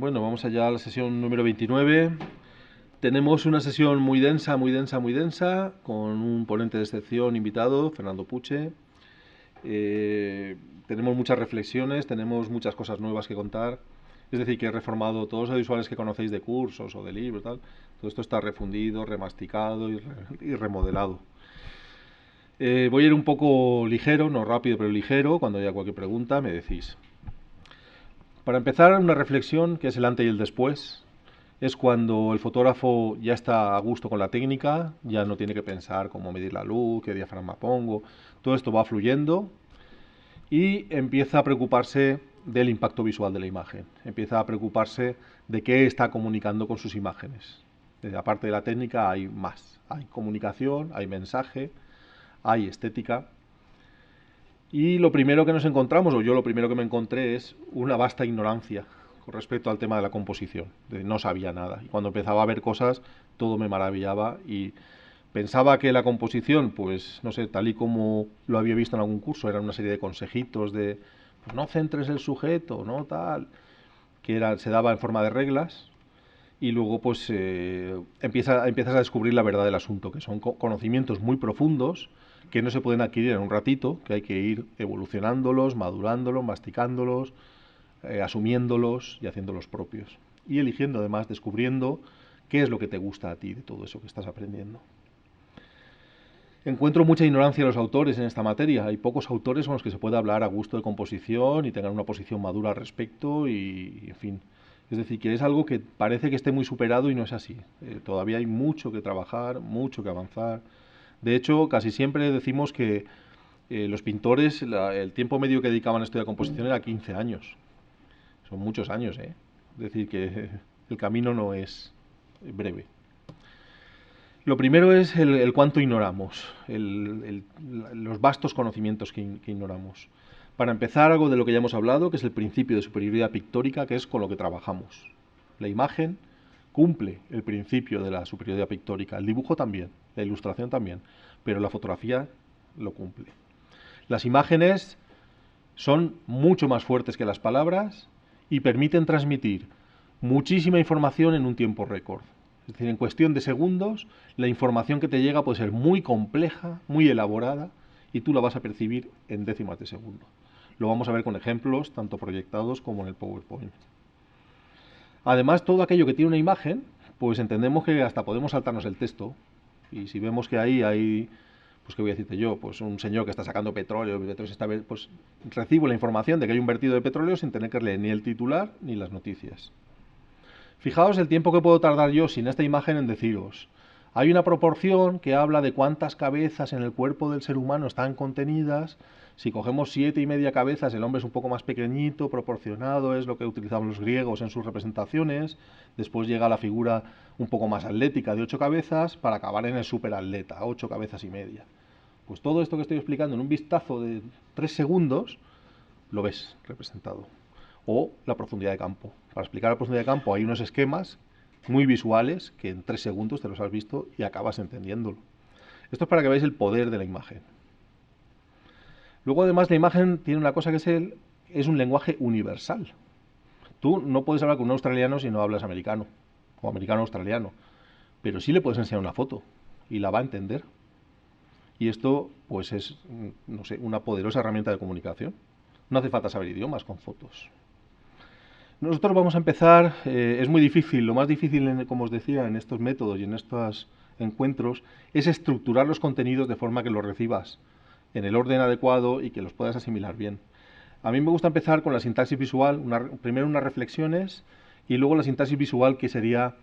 Bueno, vamos allá a la sesión número 29. Tenemos una sesión muy densa, muy densa, muy densa, con un ponente de excepción invitado, Fernando Puche. Tenemos muchas reflexiones, tenemos muchas cosas nuevas que contar. Es decir, que he reformado todos los audiovisuales que conocéis de cursos o de libros, tal. Todo esto está refundido, remasticado y remodelado. Voy a ir un poco ligero, no rápido, pero ligero. Cuando haya cualquier pregunta, me decís. Para empezar, una reflexión que es el antes y el después. Es cuando el fotógrafo ya está a gusto con la técnica, ya no tiene que pensar cómo medir la luz, qué diafragma pongo. Todo esto va fluyendo y empieza a preocuparse del impacto visual de la imagen. Empieza a preocuparse de qué está comunicando con sus imágenes. Aparte de la técnica hay más. Hay comunicación, hay mensaje, hay estética. Y lo primero que nos encontramos, o yo lo primero que me encontré, es una vasta ignorancia con respecto al tema de la composición. No sabía nada. Y cuando empezaba a ver cosas, todo me maravillaba y pensaba que la composición, pues no sé, tal y como lo había visto en algún curso, era una serie de consejitos de pues, no centres el sujeto, no tal, que se daba en forma de reglas. Y luego pues empiezas a descubrir la verdad del asunto, que son conocimientos muy profundos que no se pueden adquirir en un ratito, que hay que ir evolucionándolos, madurándolos, masticándolos, asumiéndolos y haciéndolos propios. Y eligiendo además, descubriendo qué es lo que te gusta a ti de todo eso que estás aprendiendo. Encuentro mucha ignorancia de los autores en esta materia. Hay pocos autores con los que se pueda hablar a gusto de composición y tengan una posición madura al respecto y en fin. Es decir, que es algo que parece que esté muy superado y no es así. Todavía hay mucho que trabajar, mucho que avanzar. De hecho, casi siempre decimos que los pintores, el tiempo medio que dedicaban a estudiar composición era 15 años. Son muchos años, ¿eh? Es decir, que el camino no es breve. Lo primero es el cuánto ignoramos, los vastos conocimientos que ignoramos. Para empezar, algo de lo que ya hemos hablado, que es el principio de superioridad pictórica, que es con lo que trabajamos. La imagen cumple el principio de la superioridad pictórica, el dibujo también, la ilustración también, pero la fotografía lo cumple. Las imágenes son mucho más fuertes que las palabras y permiten transmitir muchísima información en un tiempo récord. Es decir, en cuestión de segundos, la información que te llega puede ser muy compleja, muy elaborada, y tú la vas a percibir en décimas de segundo. Lo vamos a ver con ejemplos, tanto proyectados como en el PowerPoint. Además, todo aquello que tiene una imagen, pues entendemos que hasta podemos saltarnos el texto. Y si vemos que ahí hay, pues qué voy a decirte yo, pues un señor que está sacando petróleo, pues recibo la información de que hay un vertido de petróleo sin tener que leer ni el titular ni las noticias. Fijaos el tiempo que puedo tardar yo sin esta imagen en deciros. Hay una proporción que habla de cuántas cabezas en el cuerpo del ser humano están contenidas. Si cogemos 7,5 cabezas, el hombre es un poco más pequeñito, proporcionado, es lo que utilizaban los griegos en sus representaciones. Después llega la figura un poco más atlética de 8 cabezas para acabar en el superatleta, 8,5 cabezas. Pues todo esto que estoy explicando en un vistazo de 3 segundos, lo ves representado. O la profundidad de campo. Para explicar la profundidad de campo hay unos esquemas muy visuales que en 3 segundos te los has visto y acabas entendiéndolo. Esto es para que veáis el poder de la imagen. Luego además la imagen tiene una cosa que es un lenguaje universal. Tú no puedes hablar con un australiano si no hablas americano o americano-australiano, pero sí le puedes enseñar una foto y la va a entender. Y esto pues es, no sé, una poderosa herramienta de comunicación. No hace falta saber idiomas con fotos. Nosotros vamos a empezar, es muy difícil, lo más difícil, como os decía, en estos métodos y en estos encuentros, es estructurar los contenidos de forma que los recibas en el orden adecuado y que los puedas asimilar bien. A mí me gusta empezar con la sintaxis visual, primero unas reflexiones y luego la sintaxis visual, que sería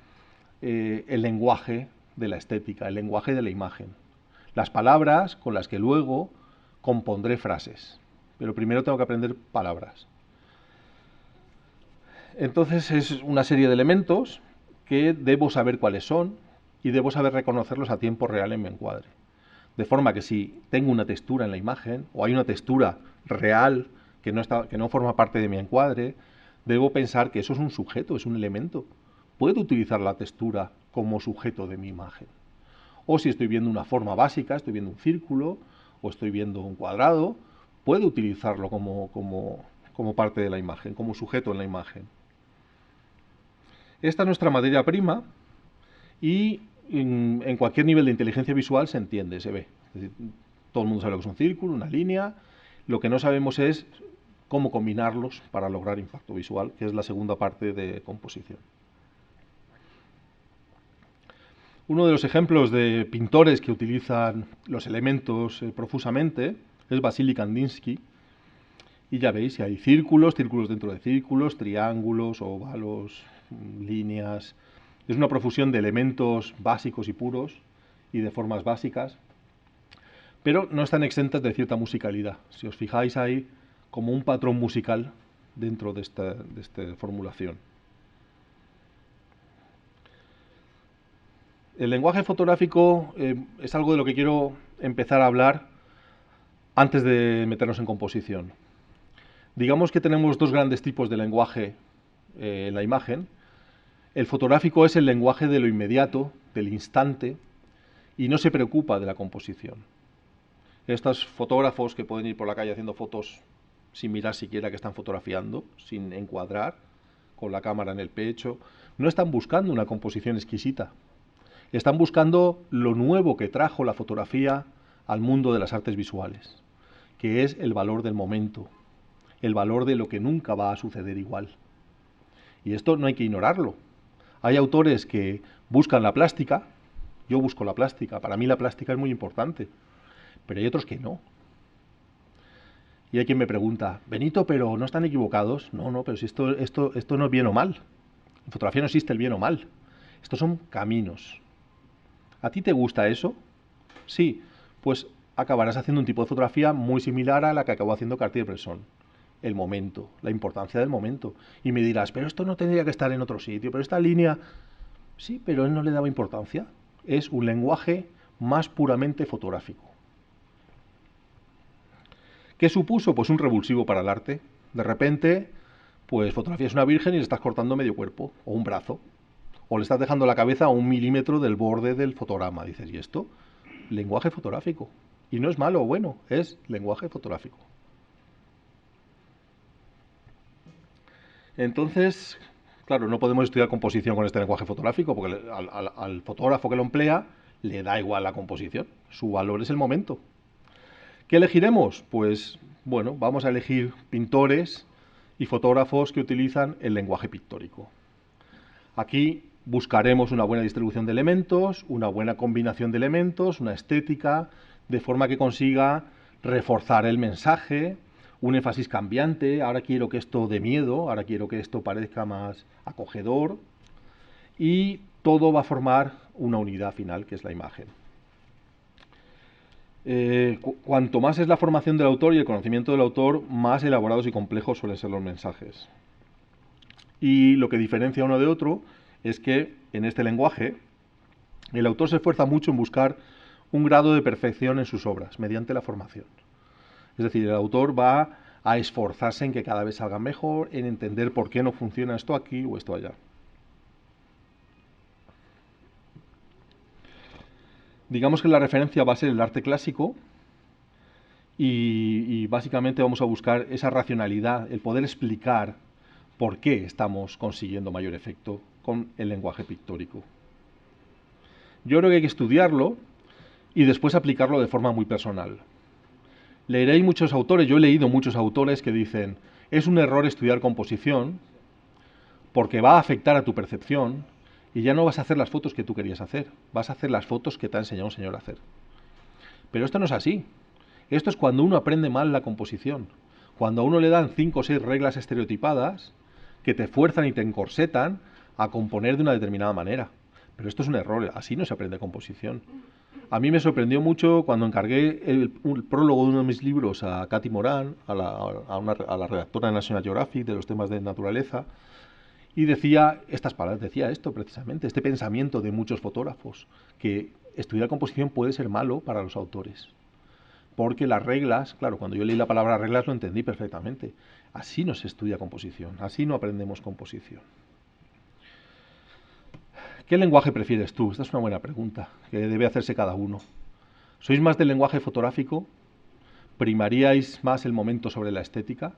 el lenguaje de la estética, el lenguaje de la imagen. Las palabras con las que luego compondré frases. Pero primero tengo que aprender palabras. Entonces es una serie de elementos que debo saber cuáles son y debo saber reconocerlos a tiempo real en mi encuadre. De forma que si tengo una textura en la imagen o hay una textura real que no forma parte de mi encuadre, debo pensar que eso es un sujeto, es un elemento. Puedo utilizar la textura como sujeto de mi imagen. O si estoy viendo una forma básica, estoy viendo un círculo o estoy viendo un cuadrado, puedo utilizarlo como parte de la imagen, como sujeto en la imagen. Esta es nuestra materia prima y en cualquier nivel de inteligencia visual se entiende, se ve. Es decir, todo el mundo sabe lo que es un círculo, una línea. Lo que no sabemos es cómo combinarlos para lograr impacto visual, que es la segunda parte de composición. Uno de los ejemplos de pintores que utilizan los elementos profusamente es Vasily Kandinsky. Y ya veis, si hay círculos, círculos dentro de círculos, triángulos, óvalos, líneas. Es una profusión de elementos básicos y puros y de formas básicas, pero no están exentas de cierta musicalidad. Si os fijáis, hay como un patrón musical dentro de esta formulación. El lenguaje fotográfico es algo de lo que quiero empezar a hablar antes de meternos en composición. Digamos que tenemos dos grandes tipos de lenguaje en la imagen. El fotográfico es el lenguaje de lo inmediato, del instante, y no se preocupa de la composición. Estos fotógrafos que pueden ir por la calle haciendo fotos sin mirar siquiera que están fotografiando, sin encuadrar, con la cámara en el pecho, no están buscando una composición exquisita. Están buscando lo nuevo que trajo la fotografía al mundo de las artes visuales, que es el valor del momento, el valor de lo que nunca va a suceder igual. Y esto no hay que ignorarlo. Hay autores que buscan la plástica, yo busco la plástica, para mí la plástica es muy importante, pero hay otros que no. Y hay quien me pregunta, Benito, pero ¿no están equivocados? No, pero si esto no es bien o mal. En fotografía no existe el bien o mal. Estos son caminos. ¿A ti te gusta eso? Sí, pues acabarás haciendo un tipo de fotografía muy similar a la que acabó haciendo Cartier-Bresson. El momento, la importancia del momento. Y me dirás, pero esto no tendría que estar en otro sitio, pero esta línea... Sí, pero él no le daba importancia. Es un lenguaje más puramente fotográfico. ¿Qué supuso? Pues un revulsivo para el arte. De repente, pues fotografías una virgen y le estás cortando medio cuerpo, o un brazo, o le estás dejando la cabeza a 1 milímetro del borde del fotograma. Dices, ¿y esto? Lenguaje fotográfico. Y no es malo o bueno, es lenguaje fotográfico. Entonces, claro, no podemos estudiar composición con este lenguaje fotográfico, porque al fotógrafo que lo emplea le da igual la composición. Su valor es el momento. ¿Qué elegiremos? Pues, bueno, vamos a elegir pintores y fotógrafos que utilizan el lenguaje pictórico. Aquí buscaremos una buena distribución de elementos, una buena combinación de elementos, una estética, de forma que consiga reforzar el mensaje, un énfasis cambiante, ahora quiero que esto dé miedo, ahora quiero que esto parezca más acogedor, y todo va a formar una unidad final, que es la imagen. Cuanto más es la formación del autor y el conocimiento del autor, más elaborados y complejos suelen ser los mensajes. Y lo que diferencia uno de otro es que en este lenguaje el autor se esfuerza mucho en buscar un grado de perfección en sus obras mediante la formación. Es decir, el autor va a esforzarse en que cada vez salga mejor, en entender por qué no funciona esto aquí o esto allá. Digamos que la referencia va a ser el arte clásico y básicamente vamos a buscar esa racionalidad, el poder explicar por qué estamos consiguiendo mayor efecto con el lenguaje pictórico. Yo creo que hay que estudiarlo y después aplicarlo de forma muy personal. Leeréis muchos autores, yo he leído muchos autores que dicen, es un error estudiar composición porque va a afectar a tu percepción y ya no vas a hacer las fotos que tú querías hacer, vas a hacer las fotos que te ha enseñado un señor a hacer. Pero esto no es así. Esto es cuando uno aprende mal la composición. Cuando a uno le dan 5 o 6 reglas estereotipadas que te fuerzan y te encorsetan a componer de una determinada manera. Pero esto es un error, así no se aprende composición. A mí me sorprendió mucho cuando encargué el prólogo de uno de mis libros a Katy Morán, a la redactora de National Geographic de los temas de naturaleza, y decía estas palabras, decía esto precisamente, este pensamiento de muchos fotógrafos, que estudiar composición puede ser malo para los autores. Porque las reglas, claro, cuando yo leí la palabra reglas lo entendí perfectamente. Así no se estudia composición, así no aprendemos composición. ¿Qué lenguaje prefieres tú? Esta es una buena pregunta que debe hacerse cada uno. ¿Sois más del lenguaje fotográfico? ¿Primaríais más el momento sobre la estética?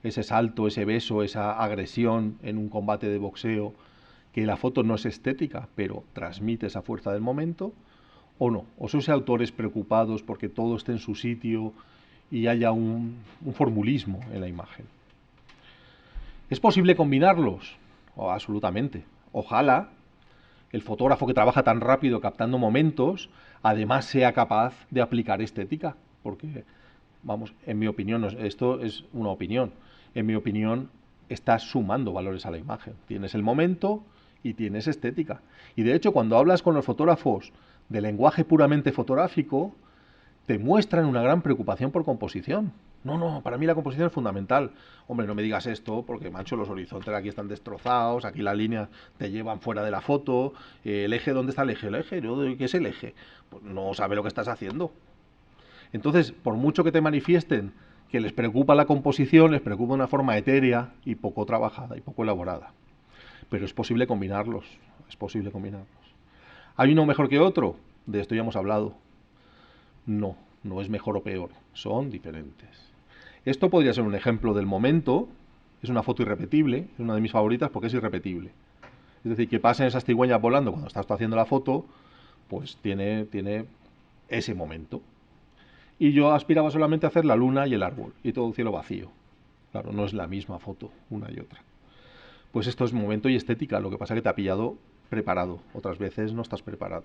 Ese salto, ese beso, esa agresión en un combate de boxeo que la foto no es estética, pero transmite esa fuerza del momento, o no. O son autores preocupados porque todo esté en su sitio y haya un formulismo en la imagen. ¿Es posible combinarlos? Oh, absolutamente. Ojalá el fotógrafo que trabaja tan rápido captando momentos, además sea capaz de aplicar estética, porque, vamos, en mi opinión, esto es una opinión, en mi opinión estás sumando valores a la imagen. Tienes el momento y tienes estética. Y de hecho, cuando hablas con los fotógrafos de lenguaje puramente fotográfico, te muestran una gran preocupación por composición. No, para mí la composición es fundamental. Hombre, no me digas esto, porque, macho, los horizontes aquí están destrozados, aquí las líneas te llevan fuera de la foto, el eje, ¿dónde está el eje? El eje, ¿no? ¿Qué es el eje? Pues no sabe lo que estás haciendo. Entonces, por mucho que te manifiesten que les preocupa la composición, les preocupa una forma etérea y poco trabajada y poco elaborada. Pero es posible combinarlos, es posible combinarlos. ¿Hay uno mejor que otro? De esto ya hemos hablado. No, no es mejor o peor, son diferentes. Esto podría ser un ejemplo del momento, es una foto irrepetible, es una de mis favoritas porque es irrepetible. Es decir, que pasen esas cigüeñas volando cuando estás haciendo la foto, pues tiene ese momento. Y yo aspiraba solamente a hacer la luna y el árbol, y todo el cielo vacío. Claro, no es la misma foto, una y otra. Pues esto es momento y estética, lo que pasa es que te ha pillado preparado, otras veces no estás preparado.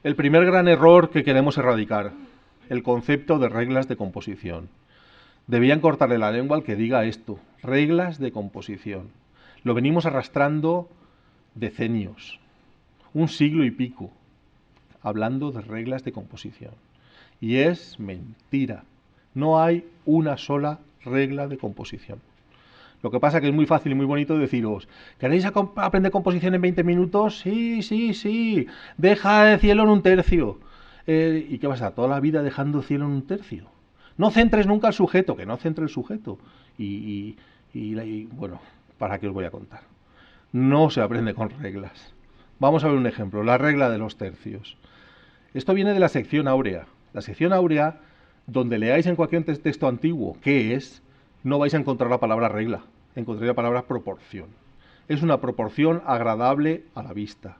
El primer gran error que queremos erradicar, el concepto de reglas de composición. Debían cortarle la lengua al que diga esto, reglas de composición. Lo venimos arrastrando decenios, un siglo y pico, hablando de reglas de composición. Y es mentira. No hay una sola regla de composición. Lo que pasa es que es muy fácil y muy bonito deciros, ¿queréis aprender composición en 20 minutos? Sí. Deja el cielo en un tercio. ¿Y qué pasa? ¿Toda la vida dejando el cielo en un tercio? No centres nunca al sujeto, que no centre el sujeto. Y bueno, ¿para qué os voy a contar? No se aprende con reglas. Vamos a ver un ejemplo, la regla de los tercios. Esto viene de la sección áurea. La sección áurea, donde leáis en cualquier texto antiguo qué es, no vais a encontrar la palabra regla, encontraréis la palabra proporción. Es una proporción agradable a la vista,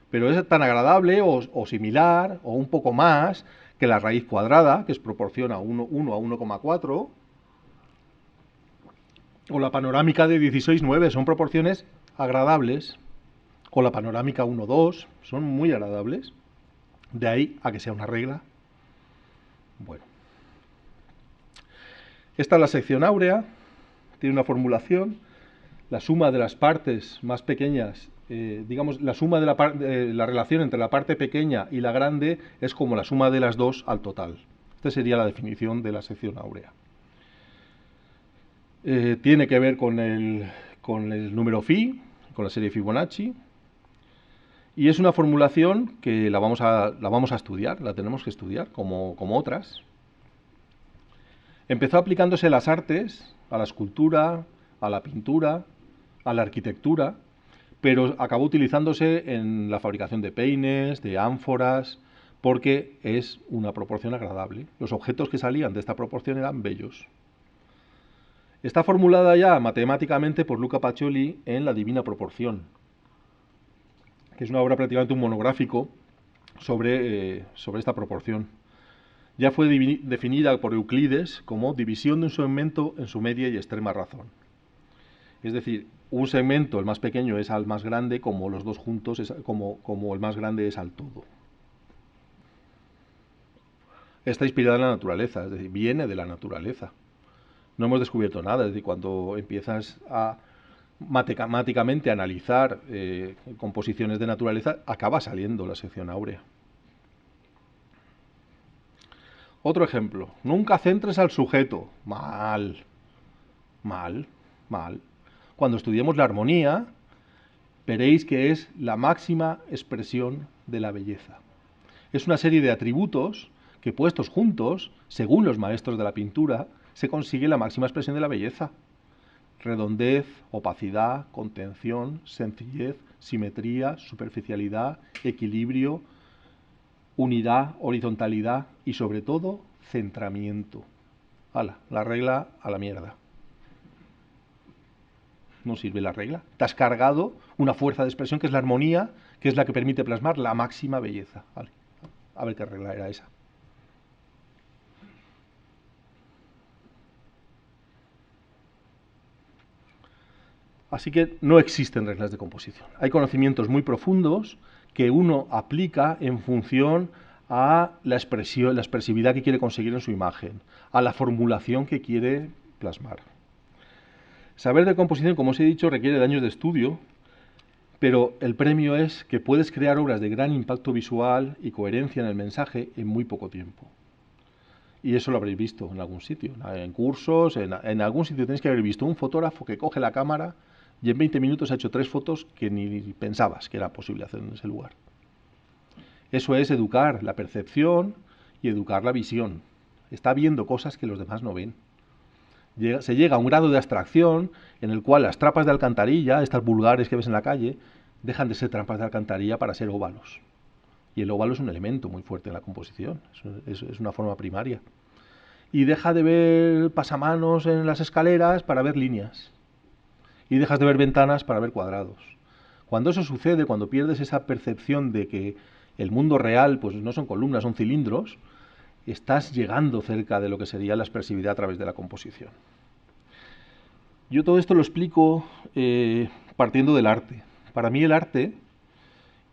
pero es tan agradable o similar o un poco más que la raíz cuadrada, que es proporción a 1 a 1,4, o la panorámica de 16,9, son proporciones agradables, o la panorámica 1,2, son muy agradables. De ahí a que sea una regla. Bueno. Esta es la sección áurea, tiene una formulación, la suma de las partes más pequeñas, digamos, la suma de la relación entre la parte pequeña y la grande es como la suma de las dos al total. Esta sería la definición de la sección áurea. Tiene que ver con el número phi, con la serie Fibonacci, y es una formulación que la vamos a estudiar, la tenemos que estudiar como otras. Empezó aplicándose a las artes, a la escultura, a la pintura, a la arquitectura, pero acabó utilizándose en la fabricación de peines, de ánforas, porque es una proporción agradable. Los objetos que salían de esta proporción eran bellos. Está formulada ya matemáticamente por Luca Pacioli en La Divina Proporción, que es una obra prácticamente un monográfico sobre esta proporción. Ya fue definida por Euclides como división de un segmento en su media y extrema razón. Es decir, un segmento, el más pequeño, es al más grande, como los dos juntos, como el más grande es al todo. Está inspirada en la naturaleza, es decir, viene de la naturaleza. No hemos descubierto nada, es decir, cuando empiezas a matemáticamente analizar composiciones de naturaleza, acaba saliendo la sección áurea. Otro ejemplo, nunca centres al sujeto. Mal. Cuando estudiemos la armonía, veréis que es la máxima expresión de la belleza. Es una serie de atributos que puestos juntos, según los maestros de la pintura, se consigue la máxima expresión de la belleza. Redondez, opacidad, contención, sencillez, simetría, superficialidad, equilibrio, unidad, horizontalidad y sobre todo centramiento. ¡Hala! La regla a la mierda. No sirve la regla. Te has cargado una fuerza de expresión que es la armonía, que es la que permite plasmar la máxima belleza. Vale. A ver qué regla era esa. Así que no existen reglas de composición. Hay conocimientos muy profundos que uno aplica en función a la expresión, la expresividad que quiere conseguir en su imagen, a la formulación que quiere plasmar. Saber de composición, como os he dicho, requiere de años de estudio, pero el premio es que puedes crear obras de gran impacto visual y coherencia en el mensaje en muy poco tiempo. Y eso lo habréis visto en algún sitio, en cursos, en algún sitio tenéis que haber visto un fotógrafo que coge la cámara y en 20 minutos ha hecho 3 fotos que ni pensabas que era posible hacer en ese lugar. Eso es educar la percepción y educar la visión. Está viendo cosas que los demás no ven. Se llega a un grado de abstracción en el cual las trampas de alcantarilla, estas vulgares que ves en la calle, dejan de ser trampas de alcantarilla para ser óvalos. Y el óvalo es un elemento muy fuerte en la composición, es una forma primaria. Y deja de ver pasamanos en las escaleras para ver líneas. Y dejas de ver ventanas para ver cuadrados. Cuando eso sucede, cuando pierdes esa percepción de que el mundo real pues no son columnas, son cilindros, estás llegando cerca de lo que sería la expresividad a través de la composición. Yo todo esto lo explico partiendo del arte. Para mí el arte,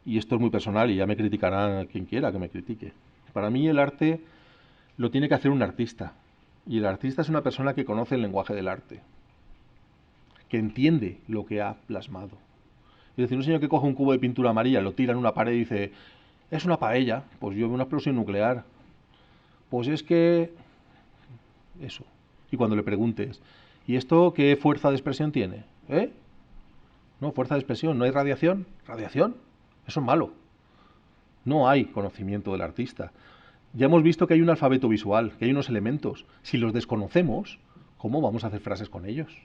y esto es muy personal y ya me criticará quien quiera que me critique, para mí el arte lo tiene que hacer un artista. Y el artista es una persona que conoce el lenguaje del arte, que entiende lo que ha plasmado. Es decir, un señor que coge un cubo de pintura amarilla, lo tira en una pared y dice, es una paella, pues yo veo una explosión nuclear. Pues es que... eso. Y cuando le preguntes, ¿y esto qué fuerza de expresión tiene? ¿Eh? No, fuerza de expresión, ¿no hay radiación? ¿Radiación? Eso es malo. No hay conocimiento del artista. Ya hemos visto que hay un alfabeto visual, que hay unos elementos. Si los desconocemos, ¿cómo vamos a hacer frases con ellos?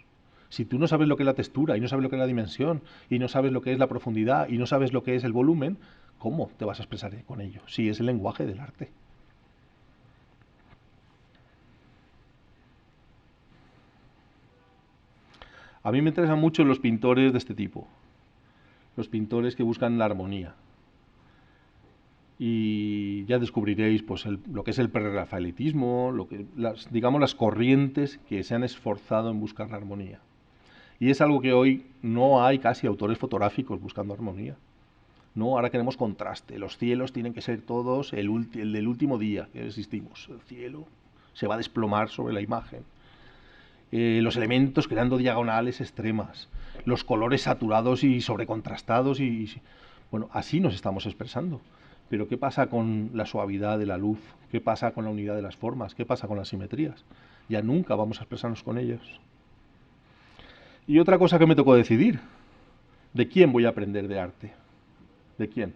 Si tú no sabes lo que es la textura, y no sabes lo que es la dimensión, y no sabes lo que es la profundidad, y no sabes lo que es el volumen, ¿cómo te vas a expresar con ello? Si es el lenguaje del arte. A mí me interesan mucho los pintores de este tipo, los pintores que buscan la armonía. Y ya descubriréis pues, lo que es el prerrafaelitismo, digamos las corrientes que se han esforzado en buscar la armonía. Y es algo que hoy no hay casi autores fotográficos buscando armonía. No, ahora queremos contraste. Los cielos tienen que ser todos el del último día que existimos. El cielo se va a desplomar sobre la imagen. Los elementos creando diagonales extremas. Los colores saturados y sobrecontrastados. Bueno, así nos estamos expresando. Pero ¿qué pasa con la suavidad de la luz? ¿Qué pasa con la unidad de las formas? ¿Qué pasa con las simetrías? Ya nunca vamos a expresarnos con ellas. Y otra cosa que me tocó decidir, ¿de quién voy a aprender de arte? ¿De quién?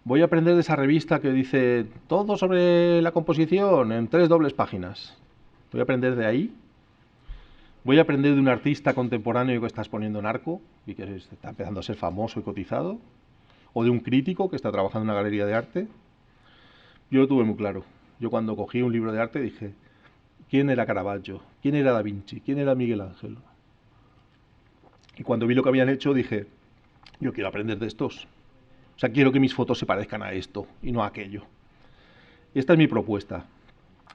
Voy a aprender de esa revista que dice todo sobre la composición en 3 dobles páginas. Voy a aprender de ahí. Voy a aprender de un artista contemporáneo que está exponiendo en Arco y que está empezando a ser famoso y cotizado. O de un crítico que está trabajando en una galería de arte. Yo lo tuve muy claro. Yo cuando cogí un libro de arte dije, ¿quién era Caravaggio? ¿Quién era Da Vinci? ¿Quién era Miguel Ángel? Y cuando vi lo que habían hecho dije, yo quiero aprender de estos. O sea, quiero que mis fotos se parezcan a esto y no a aquello. Esta es mi propuesta.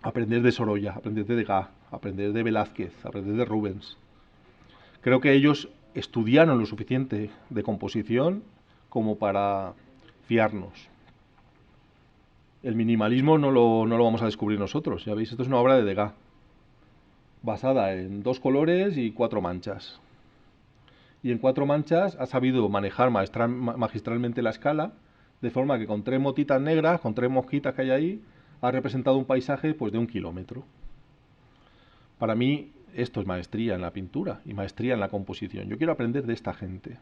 Aprender de Sorolla, aprender de Degas, aprender de Velázquez, aprender de Rubens. Creo que ellos estudiaron lo suficiente de composición como para fiarnos. El minimalismo no lo vamos a descubrir nosotros. Ya veis, esto es una obra de Degas, basada en 2 colores y 4 manchas. Y en 4 manchas ha sabido manejar magistralmente la escala, de forma que con 3 motitas negras, con 3 mosquitas que hay ahí, ha representado un paisaje pues, de 1 kilómetro. Para mí esto es maestría en la pintura y maestría en la composición. Yo quiero aprender de esta gente.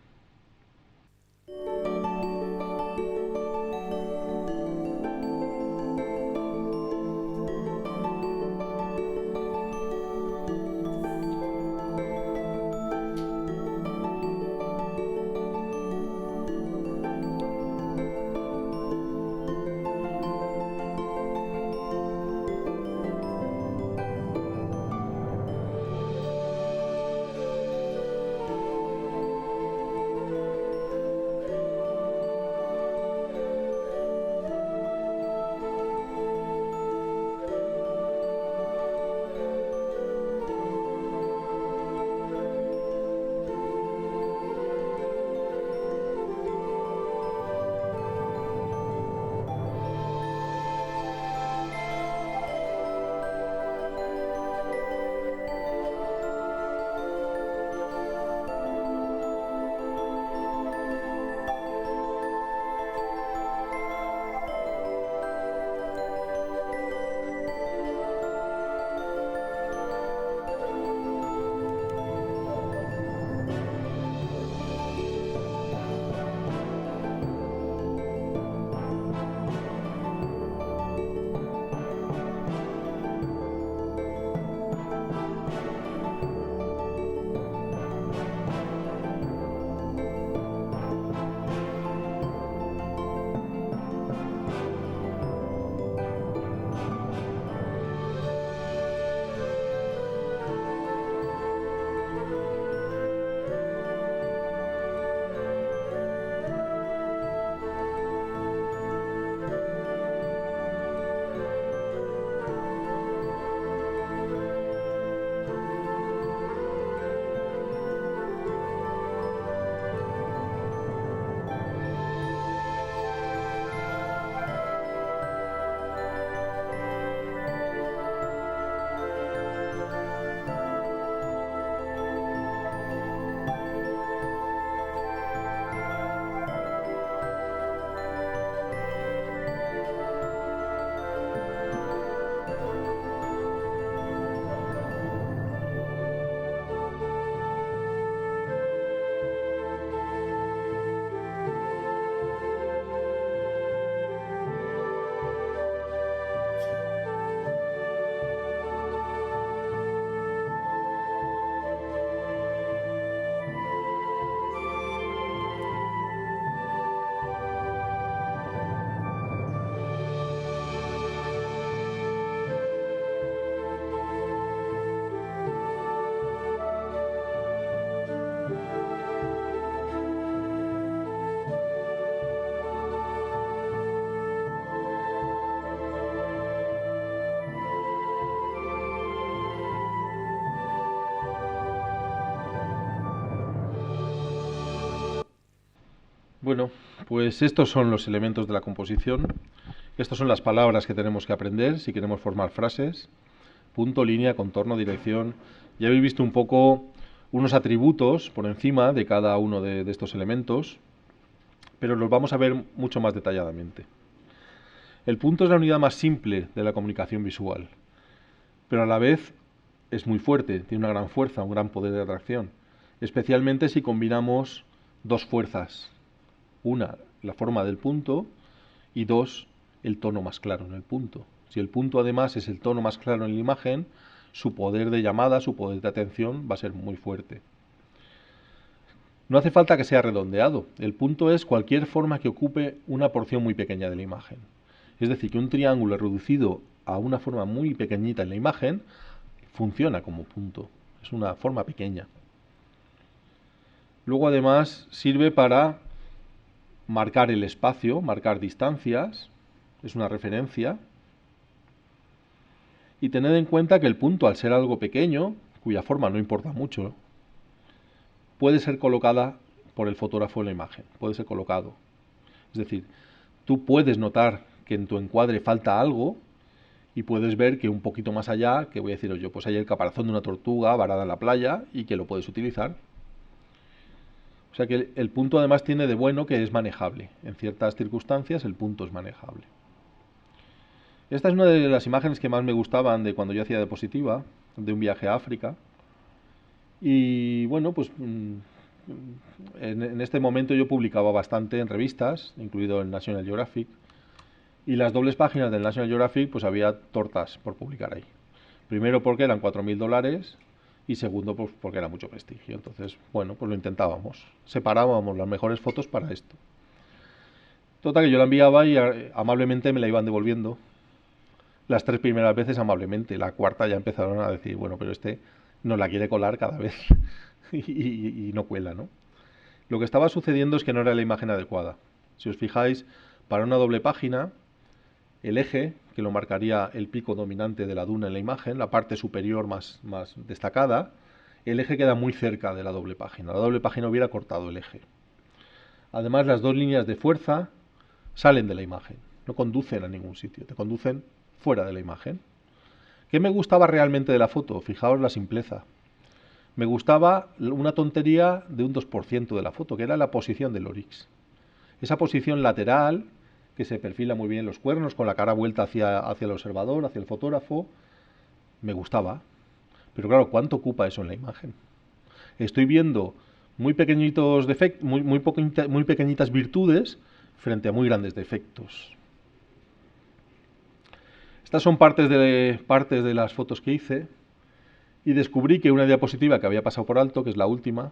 Bueno, pues estos son los elementos de la composición. Estas son las palabras que tenemos que aprender si queremos formar frases. Punto, línea, contorno, dirección. Ya habéis visto un poco unos atributos por encima de cada uno de estos elementos, pero los vamos a ver mucho más detalladamente. El punto es la unidad más simple de la comunicación visual, pero a la vez es muy fuerte, tiene una gran fuerza, un gran poder de atracción, especialmente si combinamos dos fuerzas. Una, la forma del punto, y dos, el tono más claro en el punto. Si el punto además es el tono más claro en la imagen, su poder de llamada, su poder de atención va a ser muy fuerte. No hace falta que sea redondeado. El punto es cualquier forma que ocupe una porción muy pequeña de la imagen. Es decir, que un triángulo reducido a una forma muy pequeñita en la imagen funciona como punto. Es una forma pequeña. Luego además sirve para marcar el espacio, marcar distancias. Es una referencia. Y tened en cuenta que el punto, al ser algo pequeño, cuya forma no importa mucho, puede ser colocada por el fotógrafo en la imagen, puede ser colocado. Es decir, tú puedes notar que en tu encuadre falta algo y puedes ver que un poquito más allá, que voy a deciros yo, pues hay el caparazón de una tortuga varada en la playa y que lo puedes utilizar. O sea que el punto además tiene de bueno que es manejable. En ciertas circunstancias el punto es manejable. Esta es una de las imágenes que más me gustaban de cuando yo hacía diapositiva, de un viaje a África. Y bueno, pues en este momento yo publicaba bastante en revistas, incluido el National Geographic, y las dobles páginas del National Geographic pues había tortas por publicar ahí. Primero porque eran $4.000 y segundo pues porque era mucho prestigio. Entonces, bueno, pues lo intentábamos. Separábamos las mejores fotos para esto. Total que yo la enviaba y amablemente me la iban devolviendo. Las 3 primeras veces amablemente. La cuarta ya empezaron a decir, bueno, pero este nos la quiere colar cada vez y no cuela, ¿no? Lo que estaba sucediendo es que no era la imagen adecuada. Si os fijáis, para una doble página, el eje, que lo marcaría el pico dominante de la duna en la imagen, la parte superior más destacada, el eje queda muy cerca de la doble página. La doble página hubiera cortado el eje. Además, las dos líneas de fuerza salen de la imagen, no conducen a ningún sitio, te conducen fuera de la imagen. ¿Qué me gustaba realmente de la foto? Fijaos la simpleza. Me gustaba una tontería de un 2% de la foto, que era la posición del Oryx. Esa posición lateral, que se perfila muy bien los cuernos, con la cara vuelta hacia el observador, hacia el fotógrafo, me gustaba. Pero claro, ¿cuánto ocupa eso en la imagen? Estoy viendo muy pequeñitos defectos, muy pequeñitas virtudes frente a muy grandes defectos. Estas son partes de las fotos que hice y descubrí que una diapositiva que había pasado por alto, que es la última,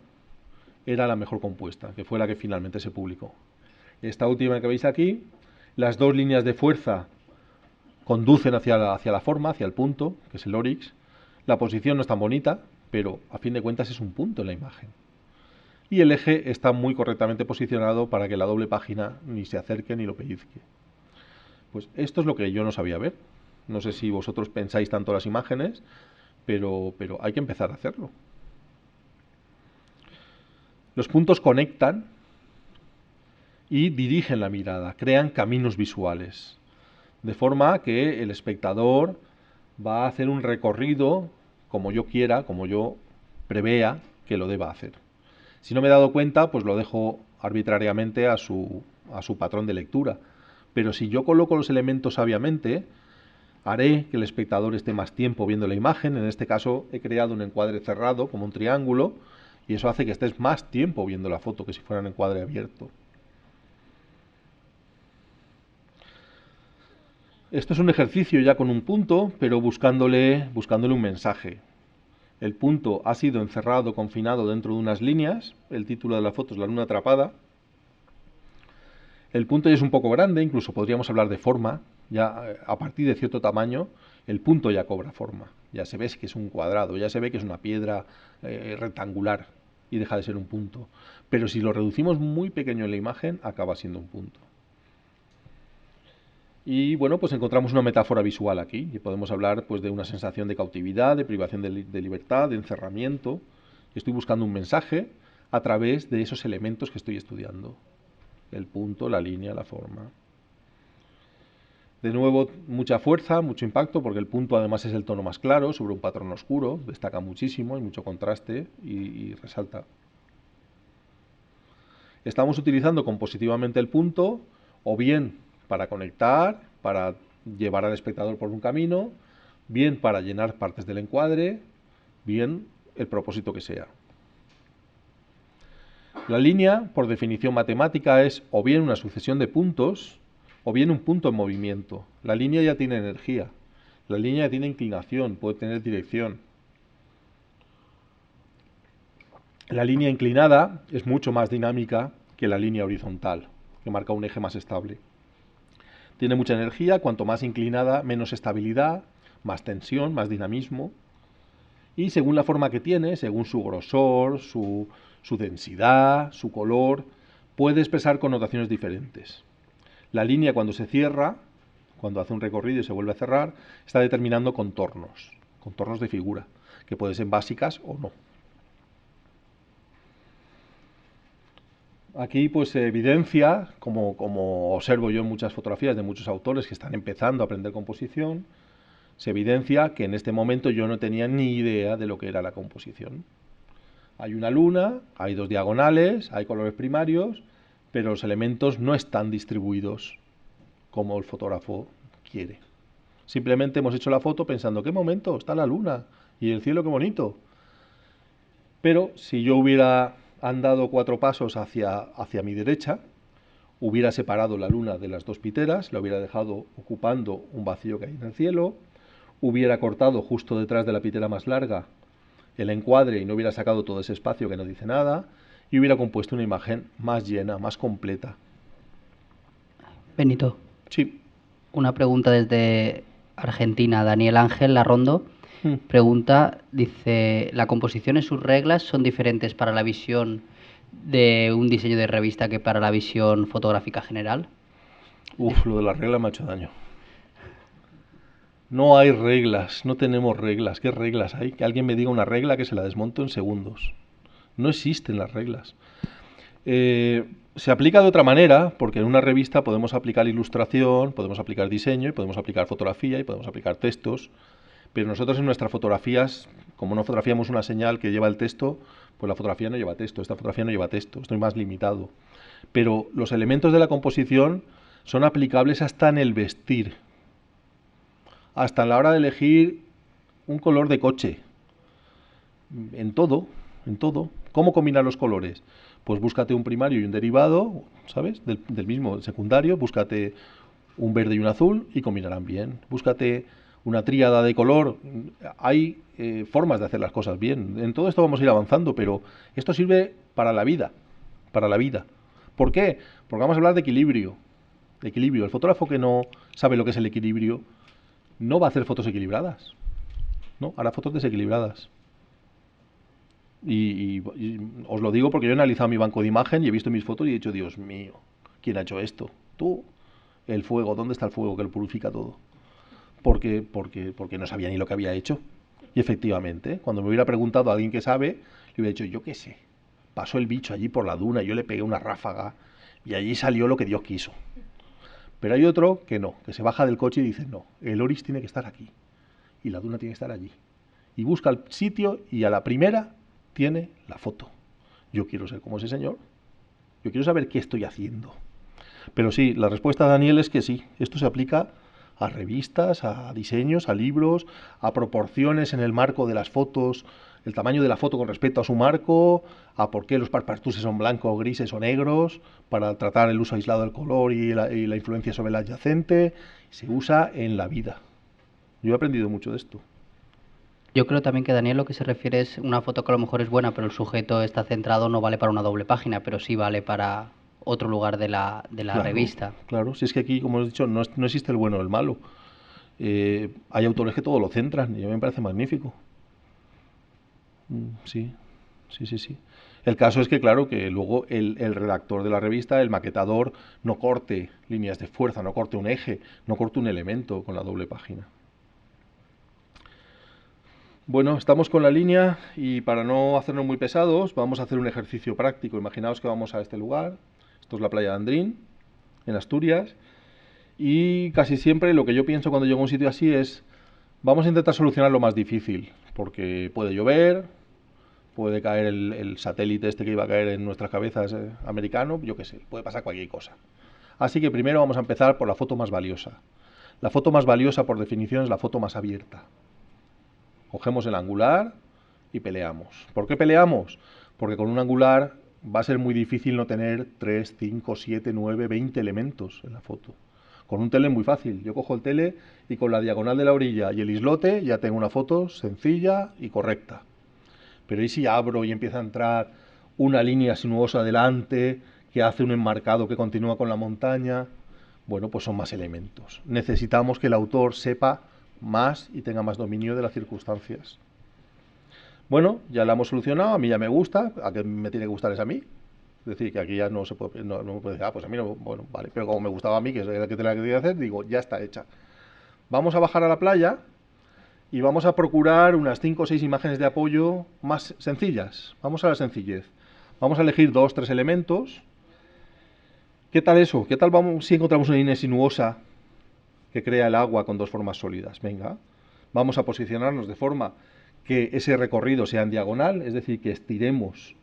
era la mejor compuesta, que fue la que finalmente se publicó. Esta última que veis aquí, las dos líneas de fuerza conducen hacia la forma, hacia el punto, que es el Oryx. La posición no es tan bonita, pero a fin de cuentas es un punto en la imagen. Y el eje está muy correctamente posicionado para que la doble página ni se acerque ni lo pellizque. Pues esto es lo que yo no sabía ver. No sé si vosotros pensáis tanto las imágenes, pero hay que empezar a hacerlo. Los puntos conectan y dirigen la mirada, crean caminos visuales, de forma que el espectador va a hacer un recorrido como yo quiera, como yo prevea que lo deba hacer. Si no me he dado cuenta, pues lo dejo arbitrariamente a su patrón de lectura. Pero si yo coloco los elementos sabiamente, haré que el espectador esté más tiempo viendo la imagen. En este caso he creado un encuadre cerrado, como un triángulo, y eso hace que estés más tiempo viendo la foto que si fuera un encuadre abierto. Esto es un ejercicio ya con un punto, pero buscándole un mensaje. El punto ha sido encerrado, confinado dentro de unas líneas. El título de la foto es La luna atrapada. El punto ya es un poco grande, incluso podríamos hablar de forma. Ya a partir de cierto tamaño, el punto ya cobra forma. Ya se ve que es un cuadrado, ya se ve que es una piedra rectangular y deja de ser un punto. Pero si lo reducimos muy pequeño en la imagen, acaba siendo un punto. Y bueno, pues encontramos una metáfora visual aquí, y podemos hablar pues de una sensación de cautividad, de privación de libertad, de encerramiento. Estoy buscando un mensaje a través de esos elementos que estoy estudiando. el punto, la línea, la forma. De nuevo, mucha fuerza, mucho impacto, porque el punto además es el tono más claro sobre un patrón oscuro, destaca muchísimo, hay mucho contraste y resalta. Estamos utilizando compositivamente el punto, o bien para conectar, para llevar al espectador por un camino, bien para llenar partes del encuadre, bien el propósito que sea. La línea, por definición matemática, es o bien una sucesión de puntos, o bien un punto en movimiento. La línea ya tiene energía, la línea ya tiene inclinación, puede tener dirección. La línea inclinada es mucho más dinámica que la línea horizontal, que marca un eje más estable. Tiene mucha energía, cuanto más inclinada, menos estabilidad, más tensión, más dinamismo. Y según la forma que tiene, según su grosor, su densidad, su color, puede expresar connotaciones diferentes. La línea, cuando se cierra, cuando hace un recorrido y se vuelve a cerrar, está determinando contornos de figura, que pueden ser básicas o no. Aquí pues se evidencia, como observo yo en muchas fotografías de muchos autores que están empezando a aprender composición, se evidencia que en este momento yo no tenía ni idea de lo que era la composición. Hay una luna, hay dos diagonales, hay colores primarios, pero los elementos no están distribuidos como el fotógrafo quiere. Simplemente hemos hecho la foto pensando, ¿qué momento? Está la luna y el cielo, qué bonito. Pero si yo hubiera andado 4 pasos hacia mi derecha, hubiera separado la luna de las dos piteras, la hubiera dejado ocupando un vacío que hay en el cielo, hubiera cortado justo detrás de la pitera más larga el encuadre y no hubiera sacado todo ese espacio que no dice nada, y hubiera compuesto una imagen más llena, más completa. Benito, Sí. una pregunta desde Argentina. Daniel Ángel Larrondo pregunta, dice, ¿la composición y sus reglas son diferentes para la visión de un diseño de revista que para la visión fotográfica general? Uf, lo de las reglas me ha hecho daño. No hay reglas, no tenemos reglas. ¿Qué reglas hay? Que alguien me diga una regla que se la desmonto en segundos. No existen las reglas. Se aplica de otra manera, porque en una revista podemos aplicar ilustración, podemos aplicar diseño, y podemos aplicar fotografía y podemos aplicar textos, pero nosotros en nuestras fotografías, como no fotografiamos una señal que lleva el texto, pues la fotografía no lleva texto, esta fotografía no lleva texto, estoy más limitado. Pero los elementos de la composición son aplicables hasta en el vestir, hasta en la hora de elegir un color de coche, en todo, en todo. ¿Cómo combinar los colores? Pues búscate un primario y un derivado, ¿sabes? Del mismo secundario, búscate un verde y un azul y combinarán bien. Búscate una tríada de color. Hay formas de hacer las cosas bien. En todo esto vamos a ir avanzando, pero esto sirve para la vida, para la vida. ¿Por qué? Porque vamos a hablar de equilibrio. De equilibrio. El fotógrafo que no sabe lo que es el equilibrio no va a hacer fotos equilibradas. No, hará fotos desequilibradas. Y os lo digo porque yo he analizado mi banco de imagen y he visto mis fotos y he dicho, Dios mío, ¿quién ha hecho esto? Tú, el fuego, ¿dónde está el fuego que lo purifica todo? Porque no sabía ni lo que había hecho. Y efectivamente, cuando me hubiera preguntado a alguien que sabe, le hubiera dicho, yo qué sé, pasó el bicho allí por la duna, yo le pegué una ráfaga y allí salió lo que Dios quiso. Pero hay otro que no, que se baja del coche y dice, no, el oris tiene que estar aquí y la duna tiene que estar allí. Y busca el sitio y a la primera tiene la foto. Yo quiero ser como ese señor. Yo quiero saber qué estoy haciendo. Pero sí, la respuesta de Daniel es que sí. Esto se aplica a revistas, a diseños, a libros, a proporciones en el marco de las fotos, el tamaño de la foto con respecto a su marco, a por qué los partuses son blancos, grises o negros, para tratar el uso aislado del color y la influencia sobre el adyacente. Se usa en la vida. Yo he aprendido mucho de esto. Yo creo también que Daniel lo que se refiere es una foto que a lo mejor es buena, pero el sujeto está centrado, no vale para una doble página, pero sí vale para otro lugar de la Claro, revista. claro. Si es que aquí, como he dicho, no existe el bueno o el malo. Hay autores que todo lo centran y a mí me parece magnífico. Sí, sí, sí, sí. El caso es que, claro, que luego el redactor de la revista, el maquetador, no corte líneas de fuerza, no corte un eje, no corte un elemento con la doble página. Bueno, estamos con la línea y para no hacernos muy pesados, vamos a hacer un ejercicio práctico. Imaginaos que vamos a este lugar, Esto es la playa de Andrín, en Asturias, y casi siempre lo que yo pienso cuando llego a un sitio así es, vamos a intentar solucionar lo más difícil, porque puede llover, puede caer el satélite este que iba a caer en nuestras cabezas americano, yo qué sé, puede pasar cualquier cosa. Así que primero vamos a empezar por la foto más valiosa. La foto más valiosa, por definición, es la foto más abierta. Cogemos el angular y peleamos. ¿Por qué peleamos? Porque con un angular va a ser muy difícil no tener 3, 5, 7, 9, 20 elementos en la foto. Con un tele es muy fácil. Yo cojo el tele y con la diagonal de la orilla y el islote ya tengo una foto sencilla y correcta. Pero ¿y si abro y empieza a entrar una línea sinuosa delante que hace un enmarcado que continúa con la montaña? Bueno, pues son más elementos. Necesitamos que el autor sepa más y tenga más dominio de las circunstancias. Bueno, ya la hemos solucionado, a mí ya me gusta, a que me tiene que gustar es a mí. Es decir, que aquí ya no se puede, no me puede decir, pues a mí no, bueno, vale, pero como me gustaba a mí, que es la que tenía que hacer, digo, ya está hecha. Vamos a bajar a la playa y vamos a procurar unas 5 o 6 imágenes de apoyo más sencillas. Vamos a la sencillez. Vamos a elegir 2 o 3 elementos. ¿Qué tal eso? ¿Qué tal vamos si encontramos una línea sinuosa que crea el agua con 2 formas sólidas? Venga, vamos a posicionarnos de forma que ese recorrido sea en diagonal, es decir, que estiremos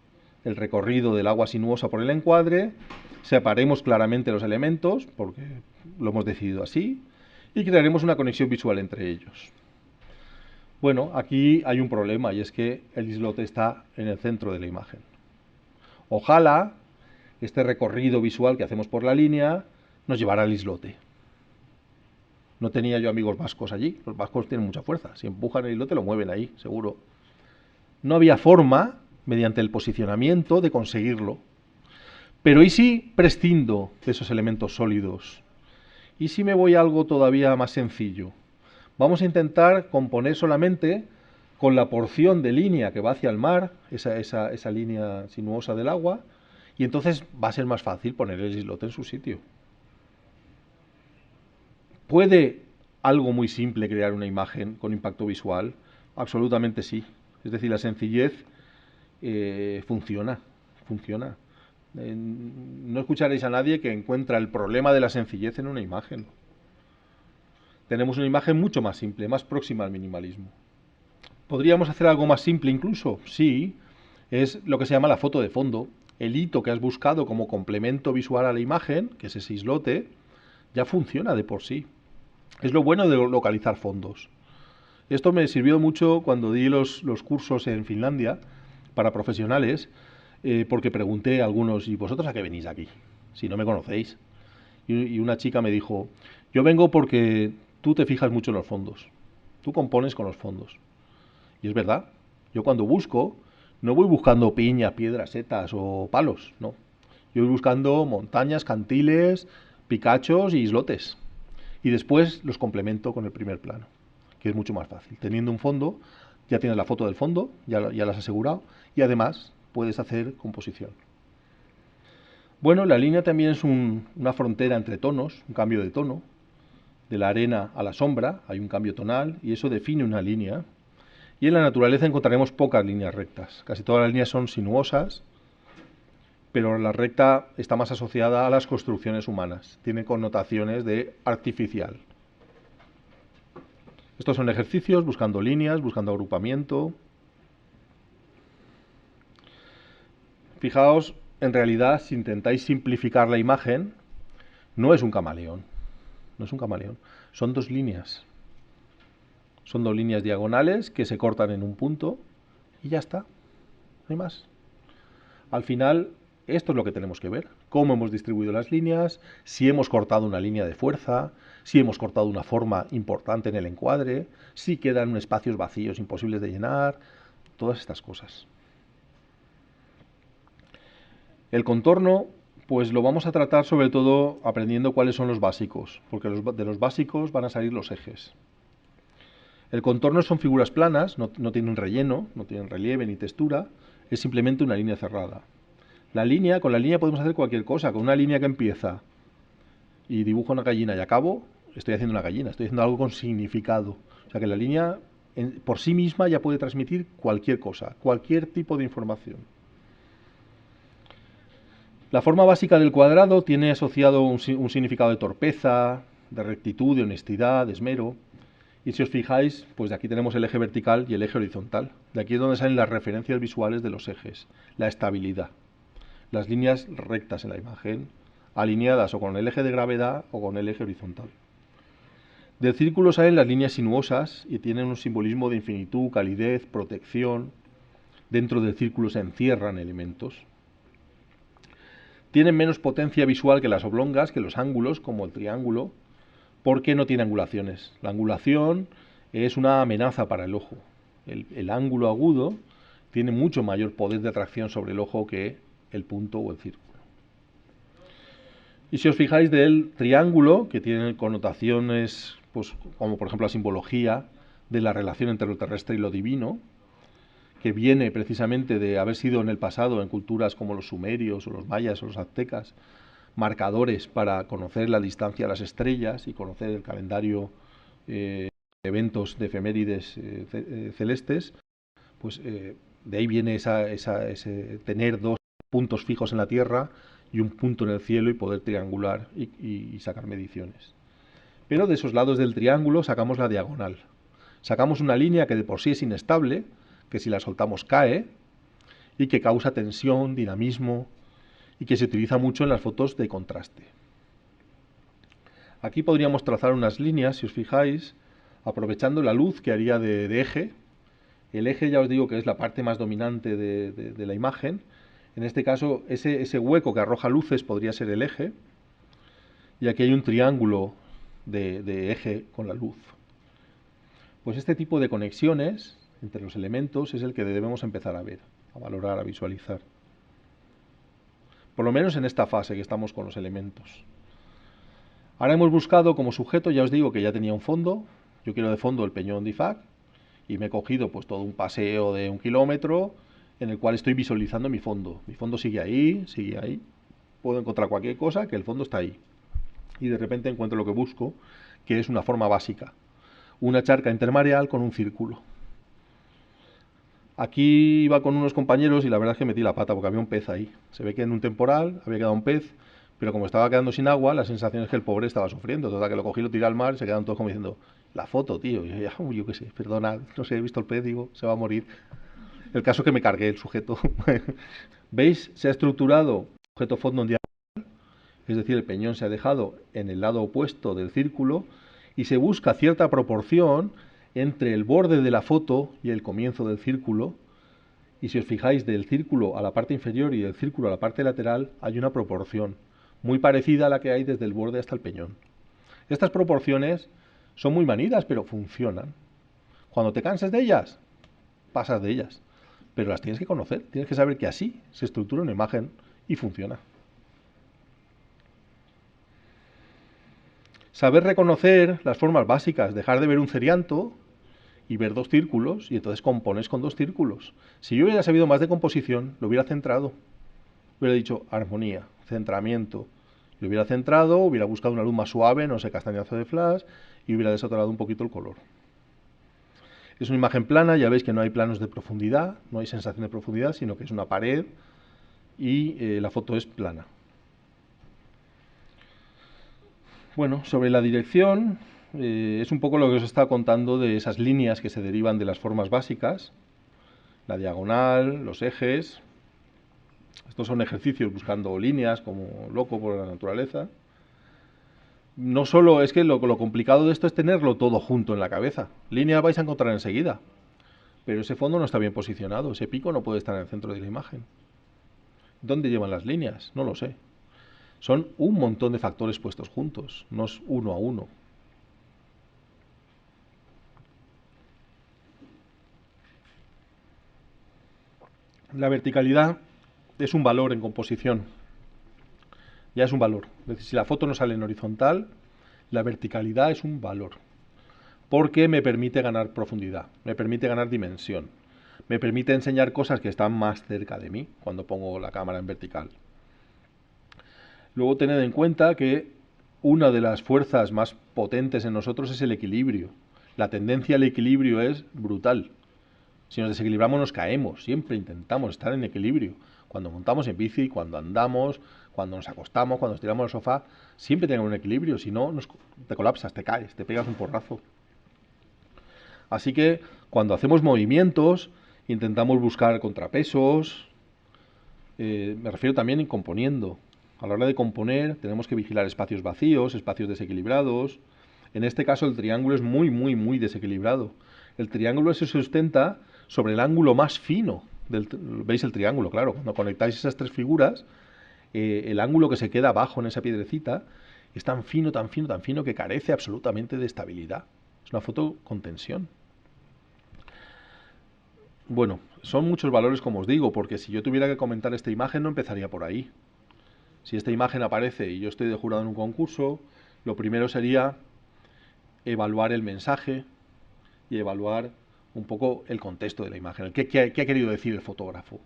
el recorrido del agua sinuosa por el encuadre, separemos claramente los elementos, porque lo hemos decidido así, y crearemos una conexión visual entre ellos. Bueno, aquí hay un problema, y es que el islote está en el centro de la imagen. Ojalá este recorrido visual que hacemos por la línea nos llevara al islote. No tenía yo amigos vascos allí, los vascos tienen mucha fuerza, si empujan el islote lo mueven ahí, seguro. No había forma, mediante el posicionamiento, de conseguirlo. Pero ¿y si prescindo de esos elementos sólidos? ¿Y si me voy a algo todavía más sencillo? Vamos a intentar componer solamente con la porción de línea que va hacia el mar, esa línea sinuosa del agua, y entonces va a ser más fácil poner el islote en su sitio. ¿Puede algo muy simple crear una imagen con impacto visual? Absolutamente sí. Es decir, la sencillez funciona. No escucharéis a nadie que encuentra el problema de la sencillez en una imagen. Tenemos una imagen mucho más simple, más próxima al minimalismo. ¿Podríamos hacer algo más simple incluso? Sí, es lo que se llama la foto de fondo. El hito que has buscado como complemento visual a la imagen, que es ese islote, ya funciona de por sí. Es lo bueno de localizar fondos. Esto me sirvió mucho cuando di los cursos en Finlandia para profesionales, porque pregunté a algunos, ¿y vosotros a qué venís aquí? Si no me conocéis. Y una chica me dijo, yo vengo porque tú te fijas mucho en los fondos. Tú compones con los fondos. Y es verdad, yo cuando busco, no voy buscando piñas, piedras, setas o palos, no. Yo voy buscando montañas, cantiles, picachos y islotes. Y después los complemento con el primer plano, que es mucho más fácil. Teniendo un fondo, ya tienes la foto del fondo, ya la has asegurado, y además puedes hacer composición. Bueno, la línea también es una frontera entre tonos, un cambio de tono. De la arena a la sombra hay un cambio tonal y eso define una línea. Y en la naturaleza encontraremos pocas líneas rectas. Casi todas las líneas son sinuosas, pero la recta está más asociada a las construcciones humanas. Tiene connotaciones de artificial. Estos son ejercicios buscando líneas, buscando agrupamiento. Fijaos, en realidad, si intentáis simplificar la imagen, no es un camaleón. No es un camaleón. Son 2 líneas. Son 2 líneas diagonales que se cortan en un punto y ya está. No hay más. Al final, esto es lo que tenemos que ver. Cómo hemos distribuido las líneas, si hemos cortado una línea de fuerza, si hemos cortado una forma importante en el encuadre, si quedan espacios vacíos imposibles de llenar, todas estas cosas. El contorno, pues lo vamos a tratar sobre todo aprendiendo cuáles son los básicos, porque de los básicos van a salir los ejes. El contorno son figuras planas, no tienen relleno, no tienen relieve ni textura, es simplemente una línea cerrada. Con la línea podemos hacer cualquier cosa, con una línea que empieza y dibujo una gallina y acabo, estoy haciendo una gallina, estoy haciendo algo con significado. O sea que la línea por sí misma ya puede transmitir cualquier cosa, cualquier tipo de información. La forma básica del cuadrado tiene asociado un significado de torpeza, de rectitud, de honestidad, de esmero. Y si os fijáis, pues de aquí tenemos el eje vertical y el eje horizontal. De aquí es donde salen las referencias visuales de los ejes, la estabilidad. Las líneas rectas en la imagen, alineadas o con el eje de gravedad o con el eje horizontal. Del círculo salen las líneas sinuosas y tienen un simbolismo de infinitud, calidez, protección. Dentro del círculo se encierran elementos. Tienen menos potencia visual que las oblongas, que los ángulos, como el triángulo, porque no tiene angulaciones. La angulación es una amenaza para el ojo. El ángulo agudo tiene mucho mayor poder de atracción sobre el ojo que el punto o el círculo. Y si os fijáis del triángulo, que tiene connotaciones, pues, como por ejemplo la simbología de la relación entre lo terrestre y lo divino, que viene precisamente de haber sido en el pasado, en culturas como los sumerios o los mayas o los aztecas, marcadores para conocer la distancia a las estrellas y conocer el calendario de eventos de efemérides celestes, pues de ahí viene ese tener dos puntos fijos en la Tierra y un punto en el cielo y poder triangular y sacar mediciones. Pero de esos lados del triángulo sacamos la diagonal. Sacamos una línea que de por sí es inestable, que si la soltamos cae, y que causa tensión, dinamismo, y que se utiliza mucho en las fotos de contraste. Aquí podríamos trazar unas líneas, si os fijáis, aprovechando la luz que haría de eje. El eje ya os digo que es la parte más dominante de la imagen. En este caso, ese hueco que arroja luces podría ser el eje, y aquí hay un triángulo de eje con la luz. Pues este tipo de conexiones entre los elementos es el que debemos empezar a ver, a valorar, a visualizar. Por lo menos en esta fase que estamos con los elementos. Ahora hemos buscado como sujeto, ya os digo que ya tenía un fondo. Yo quiero de fondo el peñón de Ifac y me he cogido pues todo un paseo de 1 kilómetro en el cual estoy visualizando mi fondo. Mi fondo sigue ahí, sigue ahí. Puedo encontrar cualquier cosa, que el fondo está ahí. Y de repente encuentro lo que busco, que es una forma básica. Una charca intermareal con un círculo. Aquí iba con unos compañeros y la verdad es que metí la pata porque había un pez ahí. Se ve que en un temporal había quedado un pez, pero como estaba quedando sin agua, la sensación es que el pobre estaba sufriendo. Total, que lo cogí, lo tiré al mar y se quedaron todos como diciendo, la foto, tío. Y yo qué sé, perdona, no sé, he visto el pez, digo, se va a morir. El caso es que me cargué el sujeto. ¿Veis? Se ha estructurado el sujeto fondo en diagonal, es decir, el peñón se ha dejado en el lado opuesto del círculo y se busca cierta proporción entre el borde de la foto y el comienzo del círculo, y si os fijáis del círculo a la parte inferior y del círculo a la parte lateral hay una proporción muy parecida a la que hay desde el borde hasta el peñón. Estas proporciones son muy manidas, pero funcionan. Cuando te canses de ellas, pasas de ellas, pero las tienes que conocer, tienes que saber que así se estructura una imagen y funciona. Saber reconocer las formas básicas, dejar de ver un cerianto y ver dos círculos, y entonces compones con dos círculos. Si yo hubiera sabido más de composición, lo hubiera centrado. Hubiera dicho armonía, centramiento. Lo hubiera centrado, hubiera buscado una luz más suave, no sé, castañazo de flash, y hubiera desatorado un poquito el color. Es una imagen plana, ya veis que no hay planos de profundidad, no hay sensación de profundidad, sino que es una pared y la foto es plana. Bueno, sobre la dirección, es un poco lo que os he estado contando de esas líneas que se derivan de las formas básicas, la diagonal, los ejes. Estos son ejercicios buscando líneas como loco por la naturaleza. No solo es que lo complicado de esto es tenerlo todo junto en la cabeza. Líneas vais a encontrar enseguida, pero ese fondo no está bien posicionado, ese pico no puede estar en el centro de la imagen. ¿Dónde llevan las líneas? No lo sé. Son un montón de factores puestos juntos, no es uno a uno. La verticalidad es un valor en composición. Ya es un valor. Es decir, si la foto no sale en horizontal, la verticalidad es un valor. Porque me permite ganar profundidad, me permite ganar dimensión, me permite enseñar cosas que están más cerca de mí cuando pongo la cámara en vertical. Luego tened en cuenta que una de las fuerzas más potentes en nosotros es el equilibrio. La tendencia al equilibrio es brutal. Si nos desequilibramos nos caemos, siempre intentamos estar en equilibrio. Cuando montamos en bici, cuando andamos, cuando nos acostamos, cuando nos tiramos al sofá, siempre tengan un equilibrio, si no te colapsas, te caes, te pegas un porrazo. Así que cuando hacemos movimientos, intentamos buscar contrapesos, me refiero también en componiendo. A la hora de componer tenemos que vigilar espacios vacíos, espacios desequilibrados. En este caso el triángulo es muy, muy, muy desequilibrado. El triángulo se sustenta sobre el ángulo más fino. ¿Veis el triángulo? Claro, cuando conectáis esas tres figuras, el ángulo que se queda abajo en esa piedrecita es tan fino, tan fino, tan fino que carece absolutamente de estabilidad. Es una foto con tensión. Bueno, son muchos valores como os digo, porque si yo tuviera que comentar esta imagen no empezaría por ahí. Si esta imagen aparece y yo estoy de jurado en un concurso, lo primero sería evaluar el mensaje y evaluar un poco el contexto de la imagen. ¿Qué ha querido decir el fotógrafo?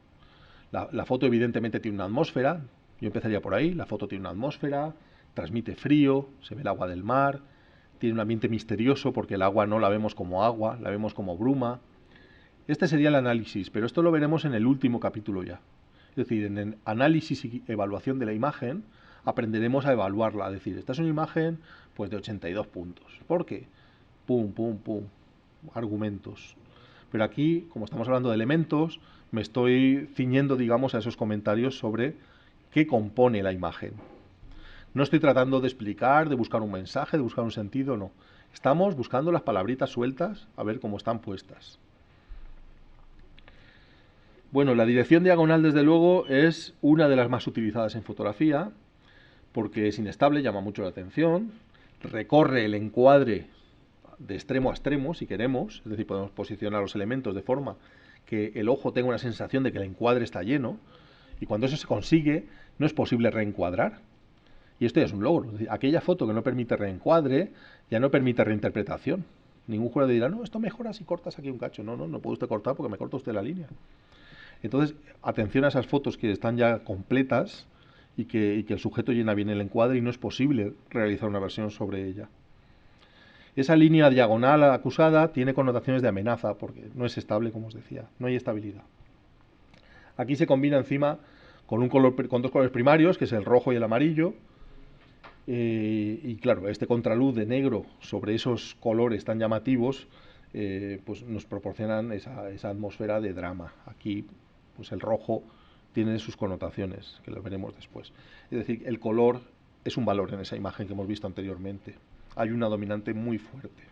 La foto evidentemente tiene una atmósfera, yo empezaría por ahí, la foto tiene una atmósfera, transmite frío, se ve el agua del mar, tiene un ambiente misterioso porque el agua no la vemos como agua, la vemos como bruma. Este sería el análisis, pero esto lo veremos en el último capítulo ya. Es decir, en el análisis y evaluación de la imagen aprenderemos a evaluarla. Es decir, esta es una imagen pues de 82 puntos. ¿Por qué? Pum, pum, pum. Argumentos. Pero aquí, como estamos hablando de elementos, me estoy ciñendo, digamos, a esos comentarios sobre qué compone la imagen. No estoy tratando de explicar, de buscar un mensaje, de buscar un sentido, no. Estamos buscando las palabritas sueltas a ver cómo están puestas. Bueno, la dirección diagonal, desde luego, es una de las más utilizadas en fotografía, porque es inestable, llama mucho la atención, recorre el encuadre de extremo a extremo, si queremos, es decir, podemos posicionar los elementos de forma que el ojo tenga una sensación de que el encuadre está lleno, y cuando eso se consigue, no es posible reencuadrar. Y esto ya es un logro. Es decir, aquella foto que no permite reencuadre, ya no permite reinterpretación. Ningún jurado dirá, no, esto mejora si cortas aquí un cacho. No, no puede usted cortar porque me corta usted la línea. Entonces, atención a esas fotos que están ya completas y que el sujeto llena bien el encuadre y no es posible realizar una versión sobre ella. Esa línea diagonal acusada tiene connotaciones de amenaza porque no es estable, como os decía, no hay estabilidad. Aquí se combina encima con dos colores primarios, que es el rojo y el amarillo, y claro, este contraluz de negro sobre esos colores tan llamativos pues nos proporcionan esa atmósfera de drama. Aquí pues el rojo tiene sus connotaciones, que lo veremos después. Es decir, el color es un valor en esa imagen que hemos visto anteriormente. Hay una dominante muy fuerte.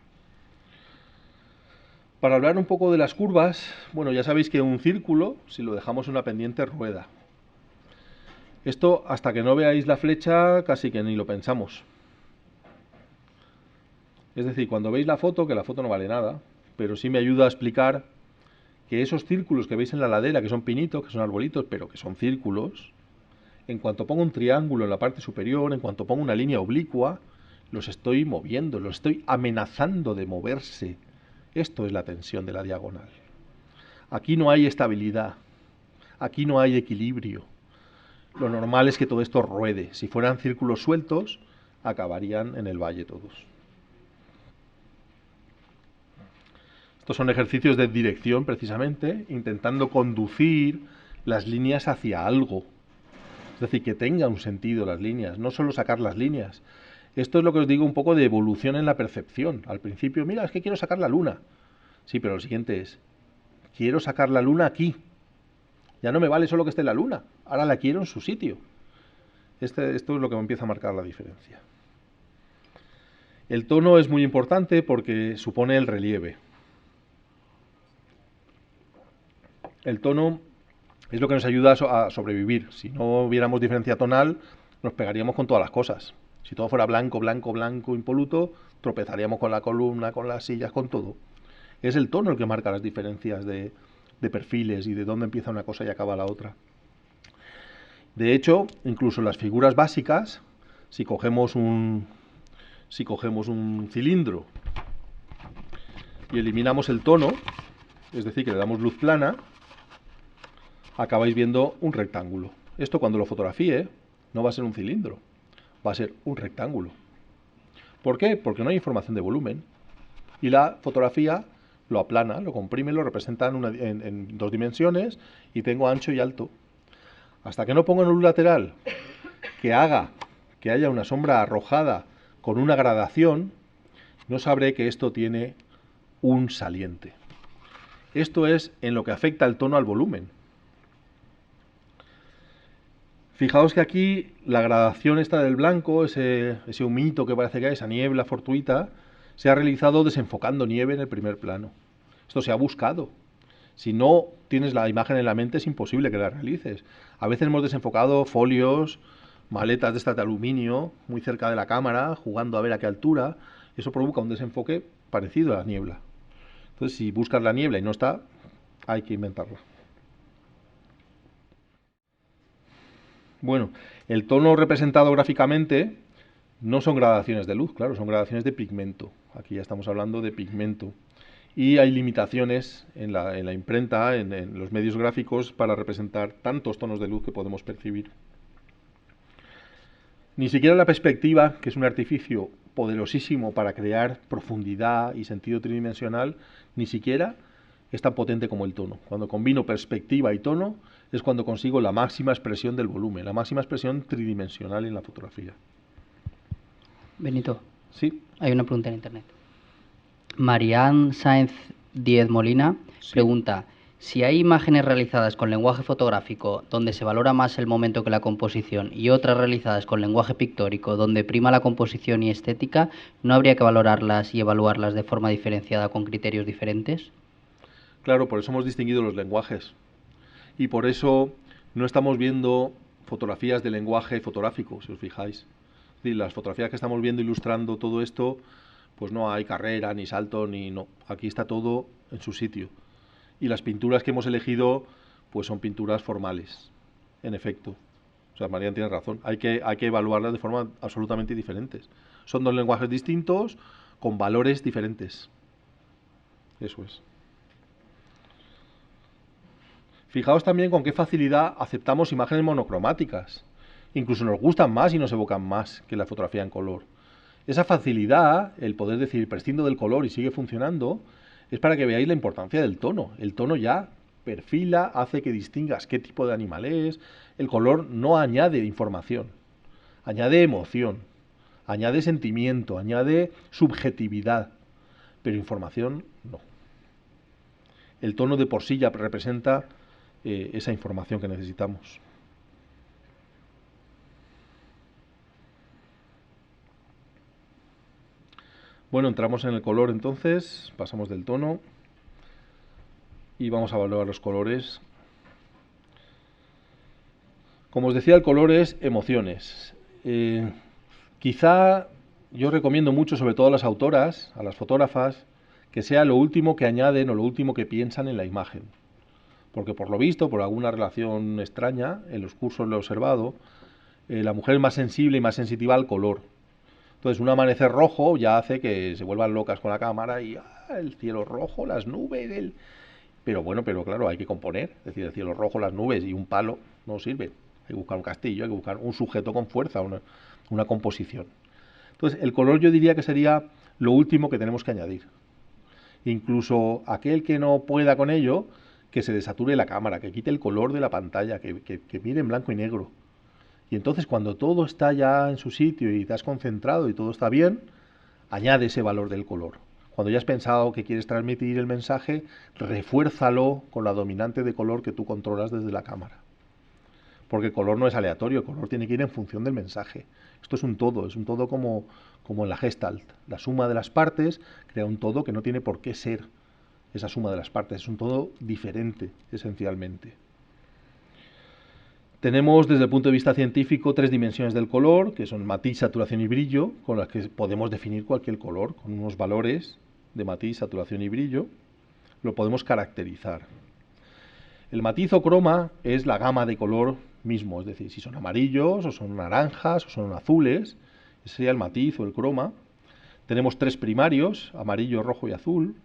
Para hablar un poco de las curvas, bueno, ya sabéis que un círculo, si lo dejamos en una pendiente, rueda. Esto, hasta que no veáis la flecha, casi que ni lo pensamos. Es decir, cuando veis la foto, que la foto no vale nada, pero sí me ayuda a explicar que esos círculos que veis en la ladera, que son pinitos, que son arbolitos, pero que son círculos, en cuanto pongo un triángulo en la parte superior, en cuanto pongo una línea oblicua, los estoy moviendo, los estoy amenazando de moverse. Esto es la tensión de la diagonal. Aquí no hay estabilidad, aquí no hay equilibrio. Lo normal es que todo esto ruede. Si fueran círculos sueltos, acabarían en el valle todos. Estos son ejercicios de dirección, precisamente, intentando conducir las líneas hacia algo. Es decir, que tenga un sentido las líneas, no solo sacar las líneas. Esto es lo que os digo un poco de evolución en la percepción. Al principio, mira, es que quiero sacar la luna. Sí, pero lo siguiente es, quiero sacar la luna aquí. Ya no me vale solo que esté la luna, ahora la quiero en su sitio. Esto es lo que me empieza a marcar la diferencia. El tono es muy importante porque supone el relieve. El tono es lo que nos ayuda a sobrevivir. Si no hubiéramos diferencia tonal, nos pegaríamos con todas las cosas. Si todo fuera blanco, blanco, blanco, impoluto, tropezaríamos con la columna, con las sillas, con todo. Es el tono el que marca las diferencias de perfiles y de dónde empieza una cosa y acaba la otra. De hecho, incluso las figuras básicas, si cogemos un cilindro y eliminamos el tono, es decir, que le damos luz plana, acabáis viendo un rectángulo. Esto cuando lo fotografíe no va a ser un cilindro, va a ser un rectángulo. ¿Por qué? Porque no hay información de volumen y la fotografía lo aplana, lo comprime, lo representa en dos dimensiones y tengo ancho y alto. Hasta que no ponga una luz lateral que haga que haya una sombra arrojada con una gradación, no sabré que esto tiene un saliente. Esto es en lo que afecta el tono al volumen. Fijaos que aquí la gradación esta del blanco, ese humito que parece que hay, esa niebla fortuita, se ha realizado desenfocando nieve en el primer plano. Esto se ha buscado. Si no tienes la imagen en la mente es imposible que la realices. A veces hemos desenfocado folios, maletas de estas de aluminio, muy cerca de la cámara, jugando a ver a qué altura. Eso provoca un desenfoque parecido a la niebla. Entonces, si buscas la niebla y no está, hay que inventarla. Bueno, el tono representado gráficamente no son gradaciones de luz, claro, son gradaciones de pigmento. Aquí ya estamos hablando de pigmento. Y hay limitaciones en la imprenta, en los medios gráficos, para representar tantos tonos de luz que podemos percibir. Ni siquiera la perspectiva, que es un artificio poderosísimo para crear profundidad y sentido tridimensional, ni siquiera es tan potente como el tono. Cuando combino perspectiva y tono es cuando consigo la máxima expresión del volumen, la máxima expresión tridimensional en la fotografía. Benito, Sí. hay una pregunta en internet. Marianne Sáenz Díez Molina pregunta: si hay imágenes realizadas con lenguaje fotográfico donde se valora más el momento que la composición y otras realizadas con lenguaje pictórico donde prima la composición y estética, ¿no habría que valorarlas y evaluarlas de forma diferenciada con criterios diferentes? Claro, por eso hemos distinguido los lenguajes. Y por eso no estamos viendo fotografías de lenguaje fotográfico, si os fijáis. Es decir, las fotografías que estamos viendo ilustrando todo esto, pues no hay carrera, ni salto, ni no. Aquí está todo en su sitio. Y las pinturas que hemos elegido, pues son pinturas formales, en efecto. O sea, Marian tiene razón. Hay que evaluarlas de forma absolutamente diferentes. Son dos lenguajes distintos, con valores diferentes. Eso es. Fijaos también con qué facilidad aceptamos imágenes monocromáticas. Incluso nos gustan más y nos evocan más que la fotografía en color. Esa facilidad, el poder decir prescindo del color y sigue funcionando, es para que veáis la importancia del tono. El tono ya perfila, hace que distingas qué tipo de animal es. El color no añade información, añade emoción, añade sentimiento, añade subjetividad, pero información no. El tono de por sí ya representa esa información que necesitamos. Bueno, entramos en el color entonces, pasamos del tono y vamos a evaluar los colores. Como os decía, el color es emociones. Quizá yo recomiendo mucho, sobre todo a las autoras, a las fotógrafas, que sea lo último que añaden o lo último que piensan en la imagen. Porque por lo visto, por alguna relación extraña, en los cursos lo he observado, la mujer es más sensible y más sensitiva al color. Entonces, un amanecer rojo ya hace que se vuelvan locas con la cámara y el cielo rojo, las nubes, Pero bueno, pero claro, hay que componer. Es decir, el cielo rojo, las nubes y un palo no sirve. Hay que buscar un castillo, hay que buscar un sujeto con fuerza, una composición. Entonces, el color yo diría que sería lo último que tenemos que añadir. Incluso aquel que no pueda con ello, que se desature la cámara, que quite el color de la pantalla, que mire en blanco y negro. Y entonces cuando todo está ya en su sitio y te has concentrado y todo está bien, añade ese valor del color. Cuando ya has pensado que quieres transmitir el mensaje, refuérzalo con la dominante de color que tú controlas desde la cámara. Porque el color no es aleatorio, el color tiene que ir en función del mensaje. Esto es un todo como en la Gestalt. La suma de las partes crea un todo que no tiene por qué ser esa suma de las partes, es un todo diferente, esencialmente. Tenemos desde el punto de vista científico 3 dimensiones del color, que son matiz, saturación y brillo, con las que podemos definir cualquier color, con unos valores de matiz, saturación y brillo, lo podemos caracterizar. El matiz o croma es la gama de color mismo, es decir, si son amarillos, o son naranjas, o son azules, ese sería el matiz o el croma. Tenemos 3 primarios, amarillo, rojo y azul,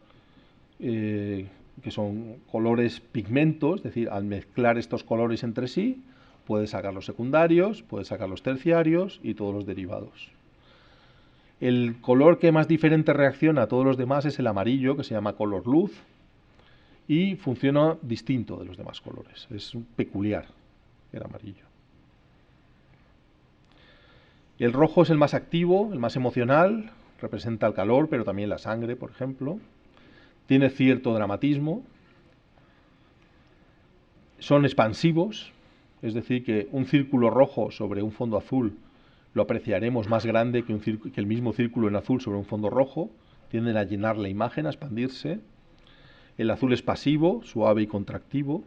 que son colores pigmentos, es decir, al mezclar estos colores entre sí, puedes sacar los secundarios, puedes sacar los terciarios y todos los derivados. El color que más diferente reacciona a todos los demás es el amarillo, que se llama color luz, y funciona distinto de los demás colores, es peculiar. el amarillo. El rojo es el más activo, el más emocional, representa el calor, pero también la sangre, por ejemplo. Tiene cierto dramatismo. Son expansivos, es decir, que un círculo rojo sobre un fondo azul lo apreciaremos más grande que el mismo círculo en azul sobre un fondo rojo. Tienden a llenar la imagen, a expandirse. El azul es pasivo, suave y contractivo.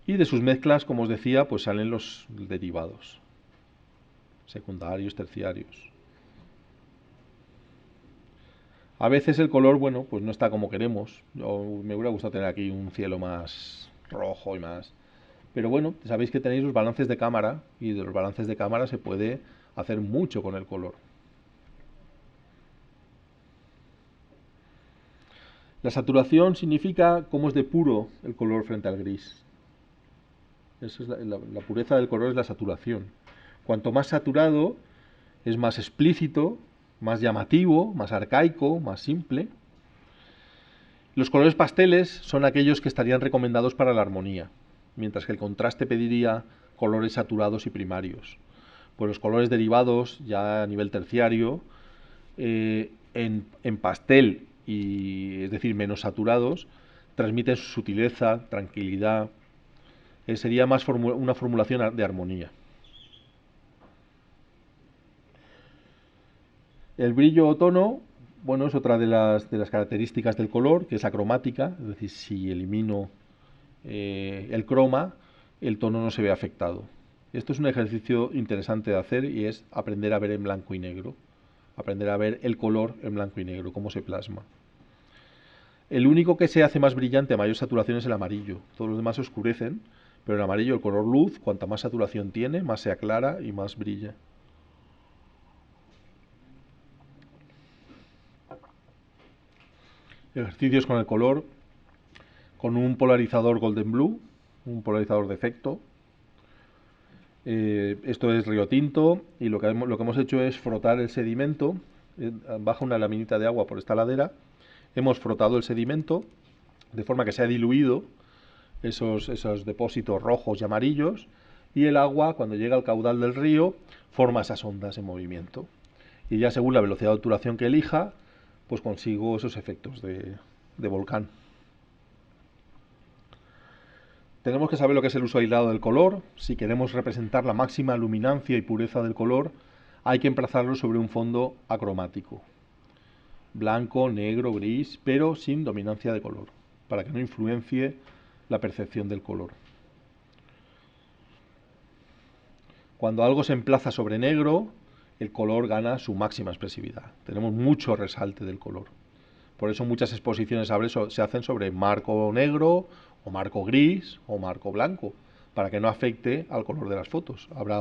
Y de sus mezclas, como os decía, pues salen los derivados, secundarios, terciarios. A veces el color, bueno, pues no está como queremos. Me hubiera gustado tener aquí un cielo más rojo y más... Pero bueno, sabéis que tenéis los balances de cámara y de los balances de cámara se puede hacer mucho con el color. La saturación significa cómo es de puro el color frente al gris. Eso es la pureza del color es la saturación. Cuanto más saturado, es más explícito, más llamativo, más arcaico, más simple. Los colores pasteles son aquellos que estarían recomendados para la armonía, mientras que el contraste pediría colores saturados y primarios. Pues los colores derivados, ya a nivel terciario, en pastel, es decir, menos saturados, transmiten su sutileza, tranquilidad. Sería más una formulación de armonía. El brillo o tono, bueno, es otra de las características del color, que es acromática, es decir, si elimino el croma, el tono no se ve afectado. Esto es un ejercicio interesante de hacer y es aprender a ver en blanco y negro, aprender a ver el color en blanco y negro, cómo se plasma. El único que se hace más brillante a mayor saturación es el amarillo, todos los demás se oscurecen, pero el amarillo, el color luz, cuanta más saturación tiene, más se aclara y más brilla. Ejercicios con el color, con un polarizador golden blue, un polarizador de efecto. Esto es río tinto y lo que hemos hecho es frotar el sedimento. Baja una laminita de agua por esta ladera. Hemos frotado el sedimento de forma que se ha diluido esos depósitos rojos y amarillos, y el agua, cuando llega al caudal del río, forma esas ondas en movimiento. Y ya según la velocidad de obturación que elija, pues consigo esos efectos de volcán. Tenemos que saber lo que es el uso aislado del color. Si queremos representar la máxima luminancia y pureza del color, hay que emplazarlo sobre un fondo acromático. Blanco, negro, gris, pero sin dominancia de color, para que no influencie la percepción del color. Cuando algo se emplaza sobre negro, el color gana su máxima expresividad. Tenemos mucho resalte del color. Por eso muchas exposiciones se hacen sobre marco negro, o marco gris, o marco blanco, para que no afecte al color de las fotos. Habrá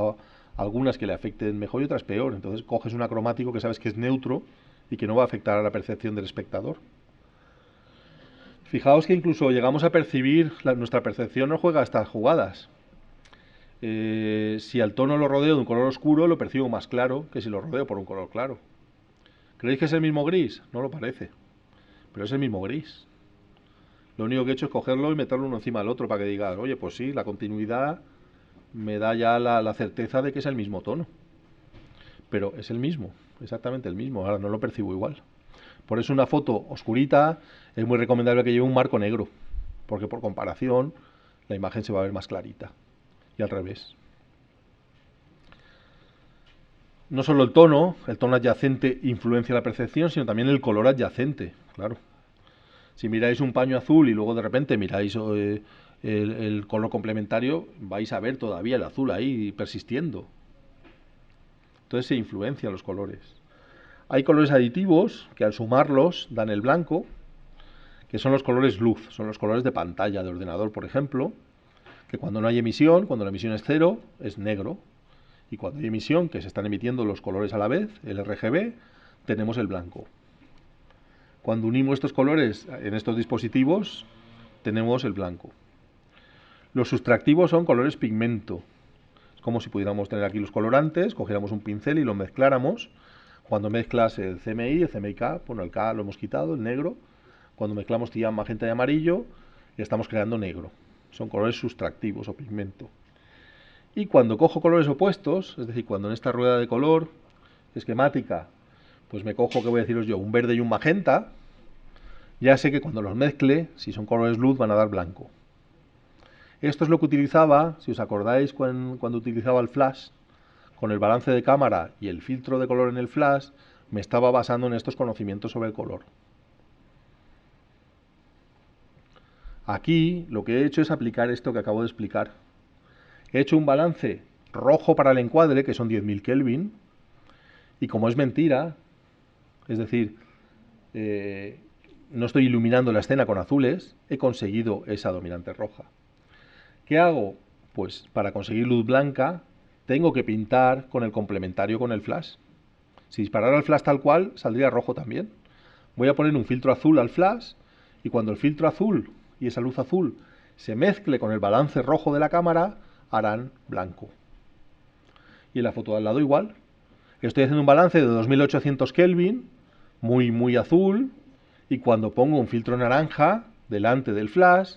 algunas que le afecten mejor y otras peor. Entonces coges un acromático que sabes que es neutro y que no va a afectar a la percepción del espectador. Fijaos que incluso llegamos a percibir, nuestra percepción no juega a estas jugadas. Si al tono lo rodeo de un color oscuro, lo percibo más claro que si lo rodeo por un color claro. ¿Creéis que es el mismo gris? No lo parece, pero es el mismo gris. Lo único que he hecho es cogerlo y meterlo uno encima del otro para que digas, oye, pues sí, la continuidad me da ya la certeza de que es el mismo tono. Pero es el mismo, exactamente el mismo, ahora no lo percibo igual. Por eso una foto oscurita es muy recomendable que lleve un marco negro, porque por comparación la imagen se va a ver más clarita. Y al revés. No solo el tono adyacente influencia la percepción, sino también el color adyacente, claro. Si miráis un paño azul y luego de repente miráis el color complementario, vais a ver todavía el azul ahí persistiendo. Entonces se influencian los colores. Hay colores aditivos que al sumarlos dan el blanco, que son los colores luz, son los colores de pantalla de ordenador, por ejemplo, que cuando no hay emisión, cuando la emisión es cero, es negro. Y cuando hay emisión, que se están emitiendo los colores a la vez, el RGB, tenemos el blanco. Cuando unimos estos colores en estos dispositivos, tenemos el blanco. Los sustractivos son colores pigmento. Es como si pudiéramos tener aquí los colorantes, cogiéramos un pincel y lo mezcláramos. Cuando mezclas el CMI, el CMYK, bueno, el K lo hemos quitado, el negro. Cuando mezclamos cian, magenta y amarillo, estamos creando negro. Son colores sustractivos o pigmento. Y cuando cojo colores opuestos, es decir, cuando en esta rueda de color esquemática, pues me cojo, ¿qué voy a deciros yo? Un verde y un magenta, ya sé que cuando los mezcle, si son colores luz, van a dar blanco. Esto es lo que utilizaba, si os acordáis, cuando utilizaba el flash, con el balance de cámara y el filtro de color en el flash, me estaba basando en estos conocimientos sobre el color. Aquí lo que he hecho es aplicar esto que acabo de explicar. He hecho un balance rojo para el encuadre, que son 10.000 Kelvin, y como es mentira, es decir, no estoy iluminando la escena con azules, he conseguido esa dominante roja. ¿Qué hago? Pues para conseguir luz blanca tengo que pintar con el complementario con el flash. Si disparara el flash tal cual, saldría rojo también. Voy a poner un filtro azul al flash y cuando el filtro azul y esa luz azul se mezcle con el balance rojo de la cámara, harán blanco. Y en la foto de al lado igual. Estoy haciendo un balance de 2800 Kelvin, muy azul, y cuando pongo un filtro naranja delante del flash,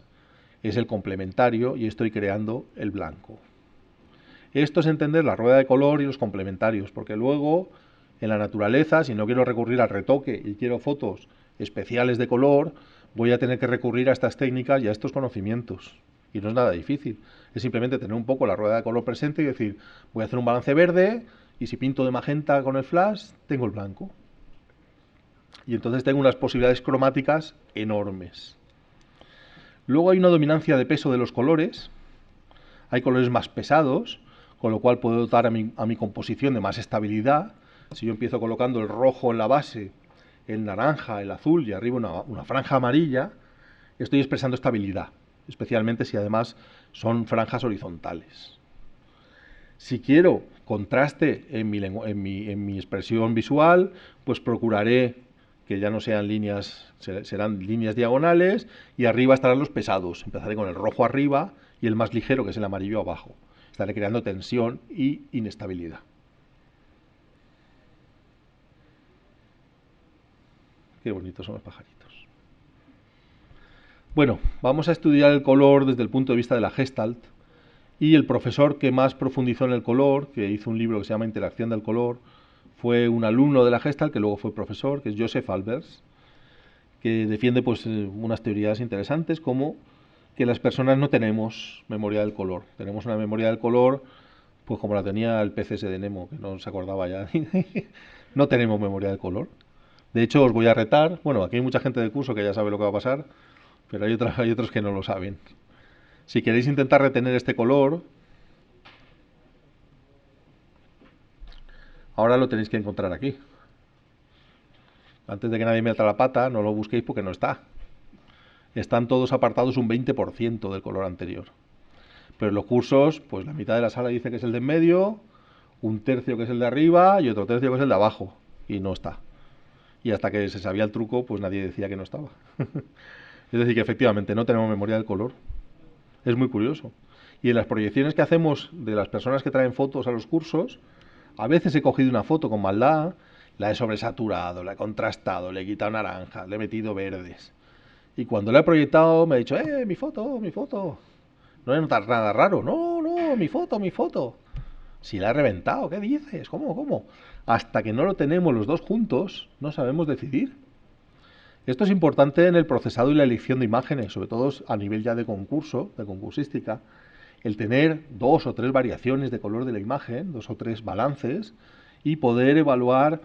es el complementario y estoy creando el blanco. Esto es entender la rueda de color y los complementarios, porque luego en la naturaleza, si no quiero recurrir al retoque y quiero fotos especiales de color, voy a tener que recurrir a estas técnicas y a estos conocimientos. Y no es nada difícil, es simplemente tener un poco la rueda de color presente y decir, voy a hacer un balance verde y si pinto de magenta con el flash, tengo el blanco. Y entonces tengo unas posibilidades cromáticas enormes. Luego hay una dominancia de peso de los colores, hay colores más pesados, con lo cual puedo dotar a mi composición de más estabilidad. Si yo empiezo colocando el rojo en la base, el naranja, el azul y arriba una franja amarilla, estoy expresando estabilidad, especialmente si además son franjas horizontales. Si quiero contraste en mi expresión visual, pues procuraré que ya no sean líneas, serán líneas diagonales y arriba estarán los pesados. Empezaré con el rojo arriba y el más ligero, que es el amarillo, abajo. Estaré creando tensión y inestabilidad. Qué bonitos son los pajaritos. Bueno, vamos a estudiar el color desde el punto de vista de la Gestalt. Y el profesor que más profundizó en el color, que hizo un libro que se llama Interacción del color, fue un alumno de la Gestalt, que luego fue profesor, que es Joseph Albers, que defiende pues unas teorías interesantes como que las personas no tenemos memoria del color. Tenemos una memoria del color pues como la tenía el pez ese de Nemo, que no se acordaba ya. No tenemos memoria del color. De hecho, os voy a retar. Bueno, aquí hay mucha gente del curso que ya sabe lo que va a pasar, pero hay otros que no lo saben. Si queréis intentar retener este color, ahora lo tenéis que encontrar aquí. Antes de que nadie meta la pata, no lo busquéis porque no está. Están todos apartados un 20% del color anterior. Pero en los cursos, pues la mitad de la sala dice que es el de en medio, un tercio que es el de arriba y otro tercio que es el de abajo. Y no está. Y hasta que se sabía el truco, pues nadie decía que no estaba. Es decir, que efectivamente no tenemos memoria del color. Es muy curioso. Y en las proyecciones que hacemos de las personas que traen fotos a los cursos, a veces he cogido una foto con maldad, la he sobresaturado, la he contrastado, le he quitado naranjas, le he metido verdes. Y cuando la he proyectado me ha dicho, mi foto, mi foto. No he notado nada raro. No, no, mi foto, mi foto. Si la he reventado, ¿qué dices? ¿Cómo? Hasta que no lo tenemos los dos juntos, no sabemos decidir. Esto es importante en el procesado y la elección de imágenes, sobre todo a nivel ya de concurso, de concursística, el tener 2 o 3 variaciones de color de la imagen, 2 o 3 balances, y poder evaluar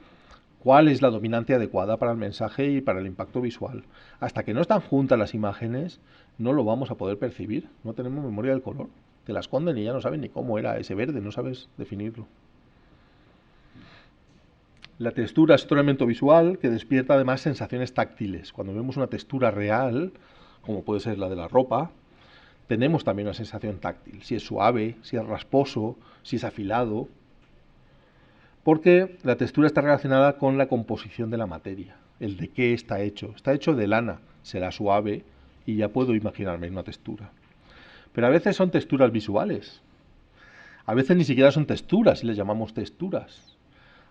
cuál es la dominancia adecuada para el mensaje y para el impacto visual. Hasta que no están juntas las imágenes, no lo vamos a poder percibir, no tenemos memoria del color. Te la esconden y ya no saben ni cómo era ese verde, no sabes definirlo. La textura es otro elemento visual que despierta además sensaciones táctiles. Cuando vemos una textura real, como puede ser la de la ropa, tenemos también una sensación táctil. Si es suave, si es rasposo, si es afilado. Porque la textura está relacionada con la composición de la materia. El de qué está hecho. Está hecho de lana, será suave y ya puedo imaginarme una textura. Pero a veces son texturas visuales. A veces ni siquiera son texturas y les llamamos texturas.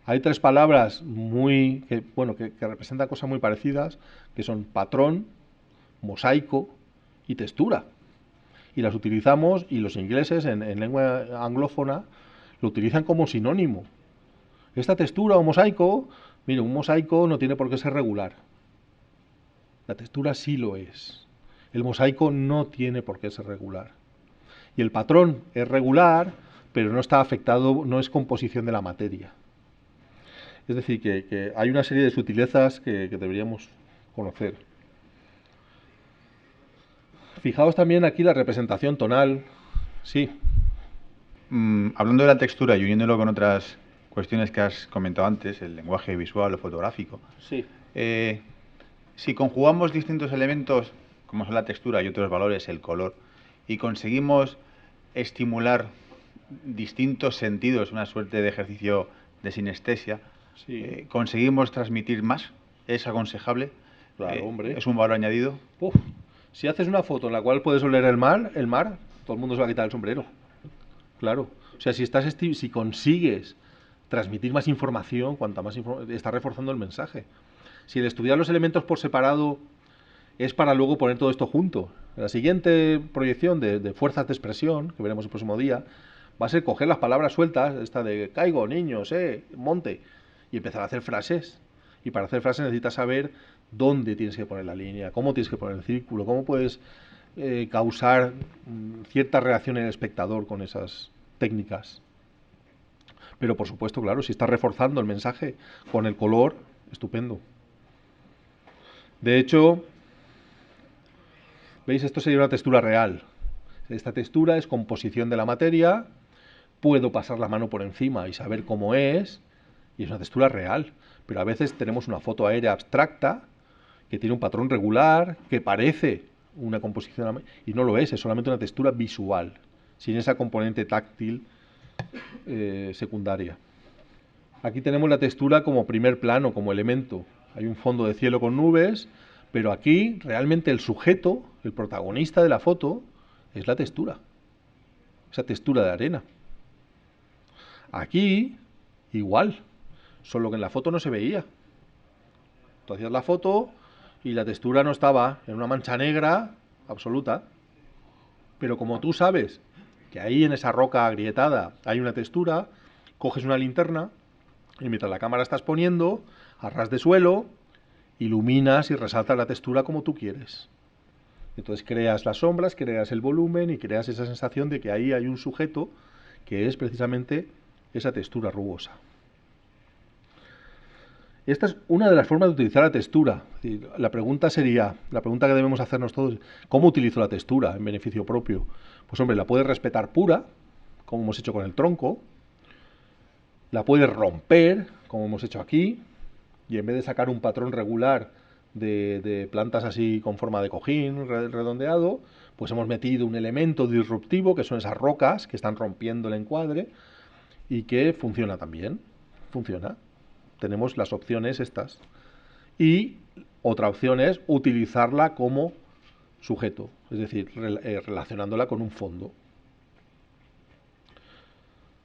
Hay 3 palabras que representan cosas muy parecidas, que son patrón, mosaico y textura. y las utilizamos, y los ingleses en lengua anglófona lo utilizan como sinónimo. Esta textura o mosaico, mire, un mosaico no tiene por qué ser regular. La textura sí lo es. El mosaico no tiene por qué ser regular. Y el patrón es regular, pero no está afectado, no es composición de la materia. Es decir, que hay una serie de sutilezas que deberíamos conocer. Fijaos también aquí la representación tonal. Sí. Hablando de la textura y uniéndolo con otras cuestiones que has comentado antes, el lenguaje visual o fotográfico. Sí. Si conjugamos distintos elementos, como son la textura y otros valores, el color, y conseguimos estimular distintos sentidos, una suerte de ejercicio de sinestesia, Sí. ¿conseguimos transmitir más? ¿Es aconsejable? Claro, hombre. ¿Es un valor añadido? Uf, si haces una foto en la cual puedes oler el mar, todo el mundo se va a quitar el sombrero. Claro. O sea, si consigues transmitir más información, cuanta más estás reforzando el mensaje. Si el estudiar los elementos por separado es para luego poner todo esto junto. En la siguiente proyección de fuerzas de expresión, que veremos el próximo día, va a ser coger las palabras sueltas, esta de caigo, niños, monte, y empezar a hacer frases. Y para hacer frases necesitas saber dónde tienes que poner la línea, cómo tienes que poner el círculo, cómo puedes causar cierta reacción en el espectador con esas técnicas. Pero por supuesto, claro, si estás reforzando el mensaje con el color, estupendo. De hecho, ¿veis? Esto sería una textura real. Esta textura es composición de la materia, puedo pasar la mano por encima y saber cómo es, y es una textura real. Pero a veces tenemos una foto aérea abstracta que tiene un patrón regular, que parece una composición de la materia, y no lo es solamente una textura visual, sin esa componente táctil secundaria. Aquí tenemos la textura como primer plano, como elemento. Hay un fondo de cielo con nubes, pero aquí realmente el sujeto, el protagonista de la foto, es la textura. Esa textura de arena. Aquí, igual, solo que en la foto no se veía. Tú hacías la foto y la textura no estaba, en una mancha negra absoluta. Pero como tú sabes que ahí en esa roca agrietada hay una textura, coges una linterna y mientras la cámara estás poniendo, a ras de suelo, iluminas y resaltas la textura como tú quieres. Entonces creas las sombras, creas el volumen y creas esa sensación de que ahí hay un sujeto que es precisamente esa textura rugosa. Esta es una de las formas de utilizar la textura. La pregunta que debemos hacernos todos, ¿cómo utilizo la textura en beneficio propio? Pues hombre, la puedes respetar pura, como hemos hecho con el tronco, la puedes romper, como hemos hecho aquí, y en vez de sacar un patrón regular de plantas así con forma de cojín redondeado, pues hemos metido un elemento disruptivo, que son esas rocas que están rompiendo el encuadre, y que funciona también. Funciona. Tenemos las opciones estas. Y otra opción es utilizarla como sujeto, es decir, relacionándola con un fondo.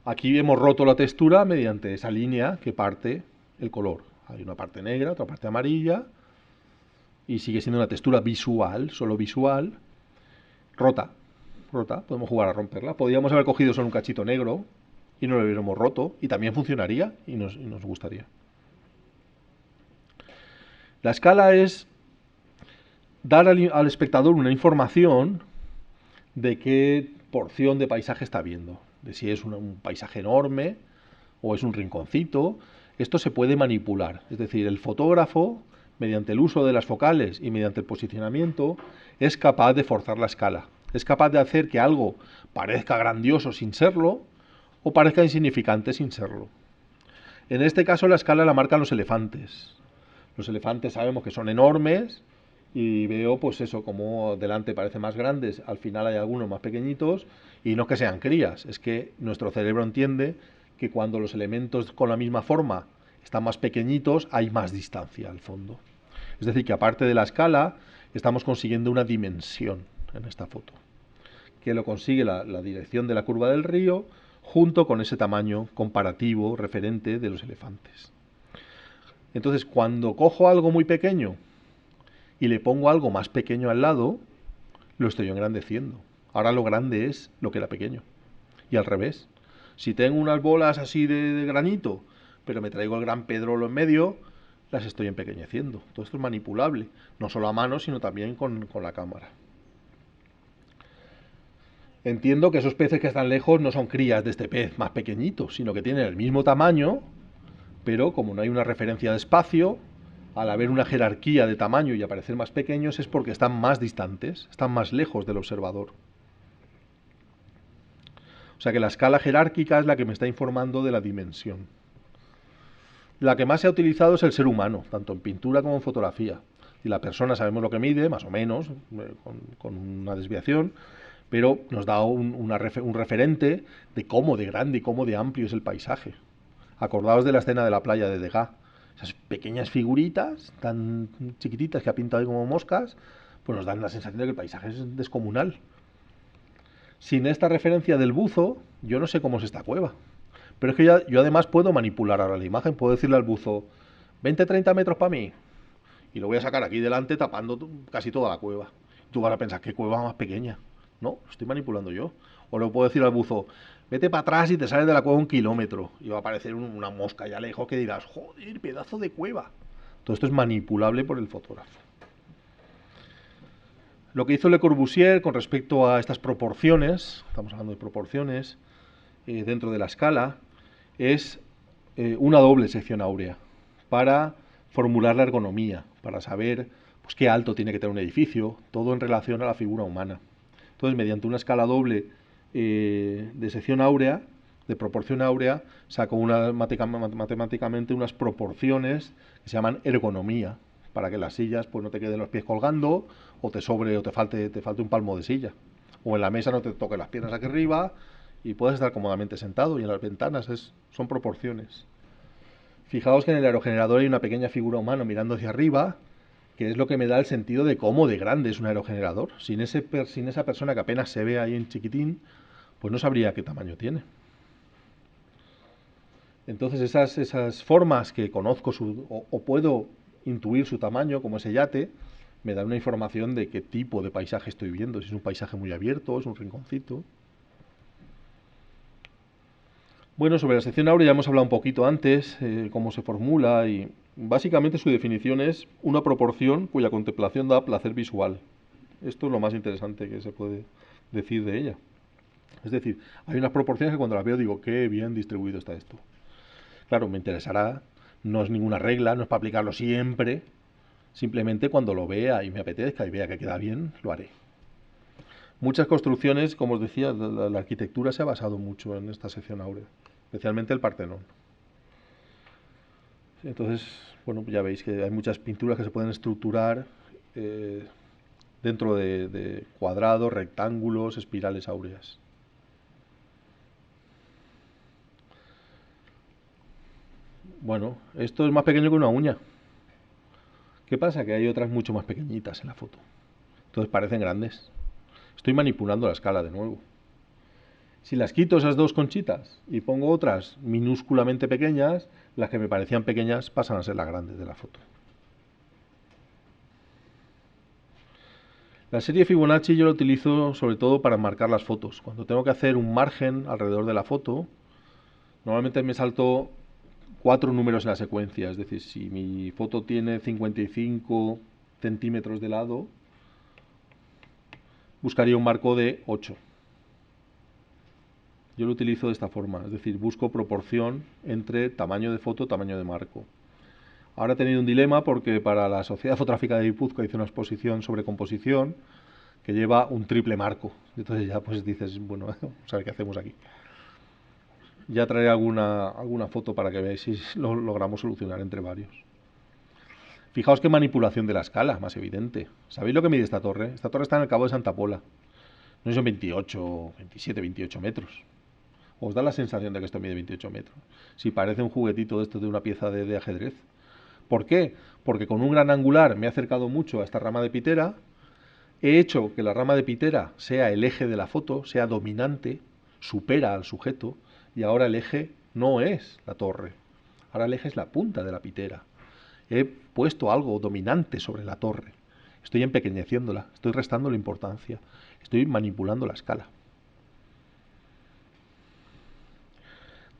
Aquí hemos roto la textura mediante esa línea que parte el color. Hay una parte negra, otra parte amarilla, y sigue siendo una textura visual, solo visual, rota. Podemos jugar a romperla. Podríamos haber cogido solo un cachito negro y no lo hubiéramos roto, y también funcionaría y nos gustaría. La escala es dar al espectador una información de qué porción de paisaje está viendo, de si es un paisaje enorme o es un rinconcito. Esto se puede manipular, es decir, el fotógrafo, mediante el uso de las focales y mediante el posicionamiento, es capaz de forzar la escala, es capaz de hacer que algo parezca grandioso sin serlo o parezca insignificante sin serlo. En este caso la escala la marcan los elefantes. Los elefantes sabemos que son enormes y veo pues eso, como delante parecen más grandes, al final hay algunos más pequeñitos, y no es que sean crías, es que nuestro cerebro entiende que cuando los elementos con la misma forma están más pequeñitos hay más distancia al fondo. Es decir, que aparte de la escala estamos consiguiendo una dimensión en esta foto, que lo consigue la dirección de la curva del río junto con ese tamaño comparativo referente de los elefantes. Entonces, cuando cojo algo muy pequeño y le pongo algo más pequeño al lado, lo estoy engrandeciendo. Ahora lo grande es lo que era pequeño. Y al revés. Si tengo unas bolas así de granito, pero me traigo el gran pedrolo en medio, las estoy empequeñeciendo. Todo esto es manipulable, no solo a mano, sino también con la cámara. Entiendo que esos peces que están lejos no son crías de este pez más pequeñito, sino que tienen el mismo tamaño, pero como no hay una referencia de espacio, al haber una jerarquía de tamaño y aparecer más pequeños es porque están más distantes, están más lejos del observador. O sea que la escala jerárquica es la que me está informando de la dimensión. La que más se ha utilizado es el ser humano, tanto en pintura como en fotografía. Y la persona sabemos lo que mide, más o menos, con una desviación, pero nos da un referente de cómo de grande y cómo de amplio es el paisaje. Acordaos de la escena de la playa de Degas. Esas pequeñas figuritas tan chiquititas que ha pintado ahí como moscas, pues nos dan la sensación de que el paisaje es descomunal. Sin esta referencia del buzo, yo no sé cómo es esta cueva. Pero es que yo además puedo manipular ahora la imagen, puedo decirle al buzo, 20-30 metros para mí, y lo voy a sacar aquí delante tapando casi toda la cueva. Tú vas a pensar, ¿qué cueva más pequeña? No, lo estoy manipulando yo. O le puedo decir al buzo, vete para atrás y te sales de la cueva 1 kilómetro, y va a aparecer una mosca allá lejos que dirás, joder, pedazo de cueva. Todo esto es manipulable por el fotógrafo. Lo que hizo Le Corbusier con respecto a estas proporciones, estamos hablando de proporciones, dentro de la escala, es una doble sección áurea para formular la ergonomía, para saber pues, qué alto tiene que tener un edificio, todo en relación a la figura humana. Entonces, mediante una escala doble de sección áurea, de proporción áurea, sacó matemáticamente unas proporciones que se llaman ergonomía, para que las sillas pues, no te queden los pies colgando, o te sobre o te falte un palmo de silla. O en la mesa no te toquen las piernas aquí arriba, y puedes estar cómodamente sentado, y en las ventanas son proporciones. Fijaos que en el aerogenerador hay una pequeña figura humana mirando hacia arriba, que es lo que me da el sentido de cómo de grande es un aerogenerador. Sin esa persona que apenas se ve ahí en chiquitín, pues no sabría qué tamaño tiene. Entonces esas formas que conozco o puedo intuir su tamaño, como ese yate, me dan una información de qué tipo de paisaje estoy viendo. Si es un paisaje muy abierto, es un rinconcito. Bueno, sobre la sección áurea ya hemos hablado un poquito antes, cómo se formula y básicamente su definición es una proporción cuya contemplación da placer visual. Esto es lo más interesante que se puede decir de ella. Es decir, hay unas proporciones que cuando las veo digo, qué bien distribuido está esto. Claro, me interesará, no es ninguna regla, no es para aplicarlo siempre, simplemente cuando lo vea y me apetezca y vea que queda bien, lo haré. Muchas construcciones, como os decía, la arquitectura se ha basado mucho en esta sección áurea, especialmente el Partenón. Entonces, bueno, ya veis que hay muchas pinturas que se pueden estructurar dentro de cuadrados, rectángulos, espirales áureas. Bueno, esto es más pequeño que una uña. ¿Qué pasa? Que hay otras mucho más pequeñitas en la foto. Entonces parecen grandes. Estoy manipulando la escala de nuevo. Si las quito esas dos conchitas y pongo otras minúsculamente pequeñas, las que me parecían pequeñas pasan a ser las grandes de la foto. La serie Fibonacci yo la utilizo sobre todo para marcar las fotos. Cuando tengo que hacer un margen alrededor de la foto, normalmente me salto 4 números en la secuencia. Es decir, si mi foto tiene 55 centímetros de lado, buscaría un marco de 8. Yo lo utilizo de esta forma, es decir, busco proporción entre tamaño de foto y tamaño de marco. Ahora he tenido un dilema porque para la Sociedad Fotográfica de Guipúzcoa hice una exposición sobre composición que lleva un triple marco. Entonces ya pues dices, bueno, vamos a ver qué hacemos aquí. Ya traeré alguna foto para que veáis si lo logramos solucionar entre varios. Fijaos qué manipulación de la escala, más evidente. ¿Sabéis lo que mide esta torre? Esta torre está en el Cabo de Santa Pola. No son 28, 27, 28 metros. Os da la sensación de que esto mide 28 metros. Si parece un juguetito de esto de una pieza de ajedrez. ¿Por qué? Porque con un gran angular me he acercado mucho a esta rama de pitera, he hecho que la rama de pitera sea el eje de la foto, sea dominante, supera al sujeto, y ahora el eje no es la torre, ahora el eje es la punta de la pitera. He puesto algo dominante sobre la torre. estoy empequeñeciéndola, estoy restándole importancia, estoy manipulando la escala.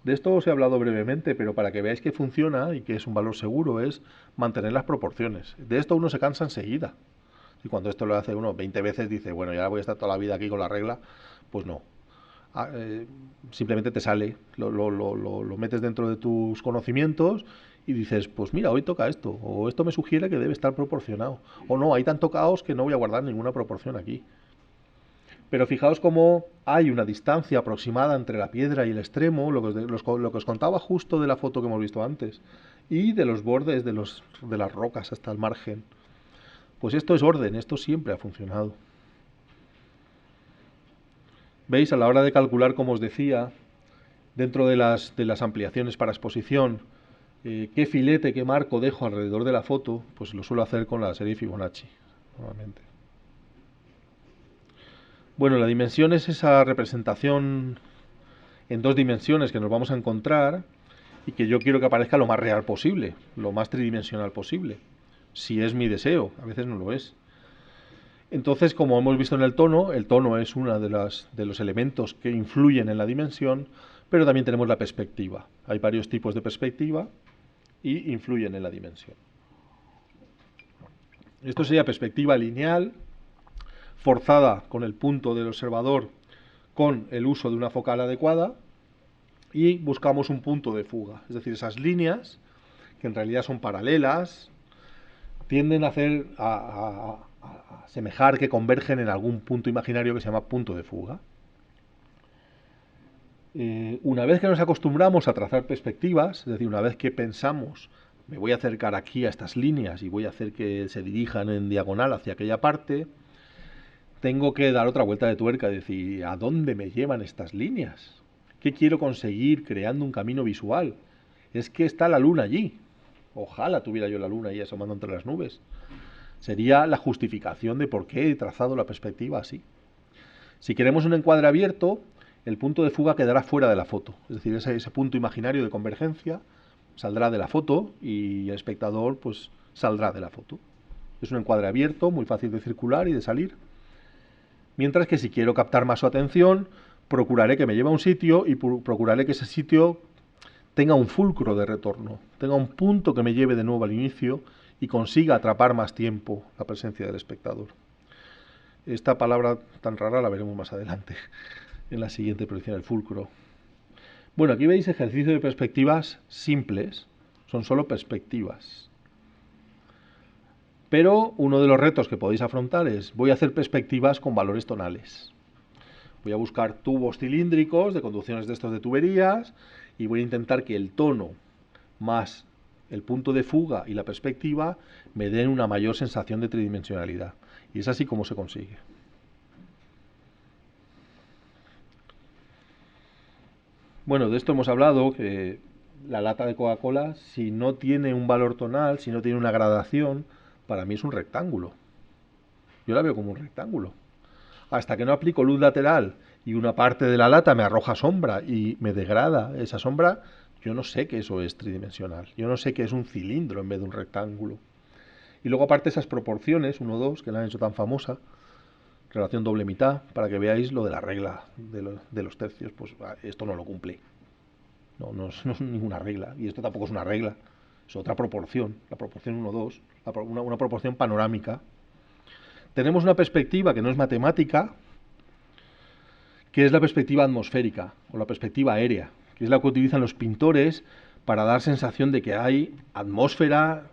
De esto os he hablado brevemente, pero para que veáis que funciona y que es un valor seguro es mantener las proporciones. De esto uno se cansa enseguida. Y cuando esto lo hace uno 20 veces dice, bueno, ya voy a estar toda la vida aquí con la regla, pues no. Simplemente te sale, lo metes dentro de tus conocimientos y dices, pues mira, hoy toca esto, o esto me sugiere que debe estar proporcionado, o no, hay tanto caos que no voy a guardar ninguna proporción aquí. Pero fijaos cómo hay una distancia aproximada entre la piedra y el extremo, lo que os contaba justo de la foto que hemos visto antes, y de los bordes de las rocas hasta el margen. Pues esto es orden, esto siempre ha funcionado. ¿Veis? A la hora de calcular, como os decía, dentro de las ampliaciones para exposición, qué filete, qué marco dejo alrededor de la foto, pues lo suelo hacer con la serie Fibonacci, normalmente. Bueno, la dimensión es esa representación en dos dimensiones que nos vamos a encontrar y que yo quiero que aparezca lo más real posible, lo más tridimensional posible, si es mi deseo, a veces no lo es. Entonces, como hemos visto en el tono es uno de los elementos que influyen en la dimensión, pero también tenemos la perspectiva. Hay varios tipos de perspectiva y influyen en la dimensión. Esto sería perspectiva lineal, forzada con el punto del observador con el uso de una focal adecuada, y buscamos un punto de fuga. Es decir, esas líneas, que en realidad son paralelas, tienden a semejar que convergen en algún punto imaginario que se llama punto de fuga. Una vez que nos acostumbramos a trazar perspectivas, es decir, una vez que pensamos, me voy a acercar aquí a estas líneas y voy a hacer que se dirijan en diagonal hacia aquella parte, tengo que dar otra vuelta de tuerca y decir, ¿a dónde me llevan estas líneas? ¿Qué quiero conseguir creando un camino visual? Es que está la luna allí. Ojalá tuviera yo la luna ahí asomando entre las nubes. Sería la justificación de por qué he trazado la perspectiva así. Si queremos un encuadre abierto, el punto de fuga quedará fuera de la foto. Es decir, ese punto imaginario de convergencia saldrá de la foto y el espectador pues saldrá de la foto. Es un encuadre abierto, muy fácil de circular y de salir. Mientras que si quiero captar más su atención, procuraré que me lleve a un sitio y procuraré que ese sitio tenga un fulcro de retorno, tenga un punto que me lleve de nuevo al inicio y consiga atrapar más tiempo la presencia del espectador. Esta palabra tan rara la veremos más adelante, en la siguiente proyección, el fulcro. Bueno, aquí veis ejercicio de perspectivas simples, son solo perspectivas. Pero uno de los retos que podéis afrontar es, voy a hacer perspectivas con valores tonales. Voy a buscar tubos cilíndricos de conducciones de estos de tuberías y voy a intentar que el tono más el punto de fuga y la perspectiva me den una mayor sensación de tridimensionalidad. Y es así como se consigue. Bueno, de esto hemos hablado, que la lata de Coca-Cola, si no tiene un valor tonal, si no tiene una gradación, para mí es un rectángulo. Yo la veo como un rectángulo. Hasta que no aplico luz lateral y una parte de la lata me arroja sombra y me degrada esa sombra, yo no sé que eso es tridimensional. Yo no sé que es un cilindro en vez de un rectángulo. Y luego aparte esas proporciones, 1-2, que la han hecho tan famosa, relación doble mitad, para que veáis lo de la regla de los tercios, pues esto no lo cumple. No es ninguna regla. Y esto tampoco es una regla. Es otra proporción, la proporción 1-2, una proporción panorámica. Tenemos una perspectiva que no es matemática, que es la perspectiva atmosférica o la perspectiva aérea, que es la que utilizan los pintores para dar sensación de que hay atmósfera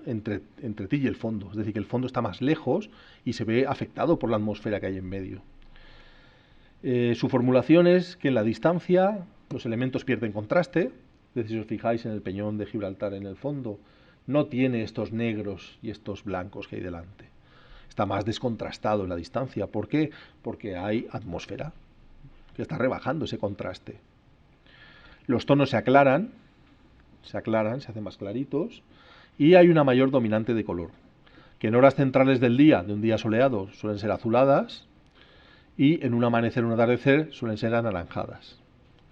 entre ti y el fondo. Es decir, que el fondo está más lejos y se ve afectado por la atmósfera que hay en medio. Su formulación es que en la distancia los elementos pierden contraste. Es decir, si os fijáis en el peñón de Gibraltar en el fondo, no tiene estos negros y estos blancos que hay delante. Está más descontrastado en la distancia. ¿Por qué? Porque hay atmósfera que está rebajando ese contraste. Los tonos se aclaran, se hacen más claritos, y hay una mayor dominante de color, que en horas centrales del día, de un día soleado, suelen ser azuladas, y en un amanecer o un atardecer suelen ser anaranjadas.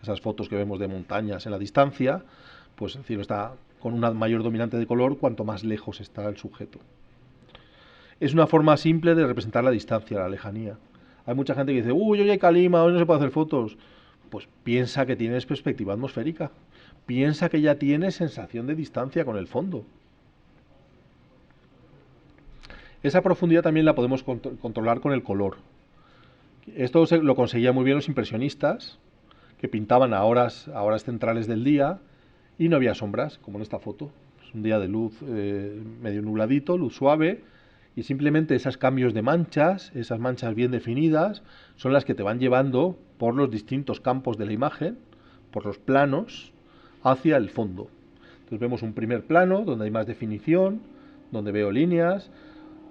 Esas fotos que vemos de montañas en la distancia, pues el cielo está con una mayor dominante de color cuanto más lejos está el sujeto. es una forma simple de representar la distancia, la lejanía. Hay mucha gente que dice, uy, hoy hay calima, hoy no se puede hacer fotos. Pues piensa que tienes perspectiva atmosférica. Piensa que ya tienes sensación de distancia con el fondo. Esa profundidad también la podemos controlar con el color. Esto lo conseguían muy bien los impresionistas, que pintaban a horas centrales del día y no había sombras, como en esta foto. Es un día de luz medio nubladito, luz suave, y simplemente esos cambios de manchas, esas manchas bien definidas, son las que te van llevando por los distintos campos de la imagen, por los planos, hacia el fondo. Entonces vemos un primer plano donde hay más definición, donde veo líneas,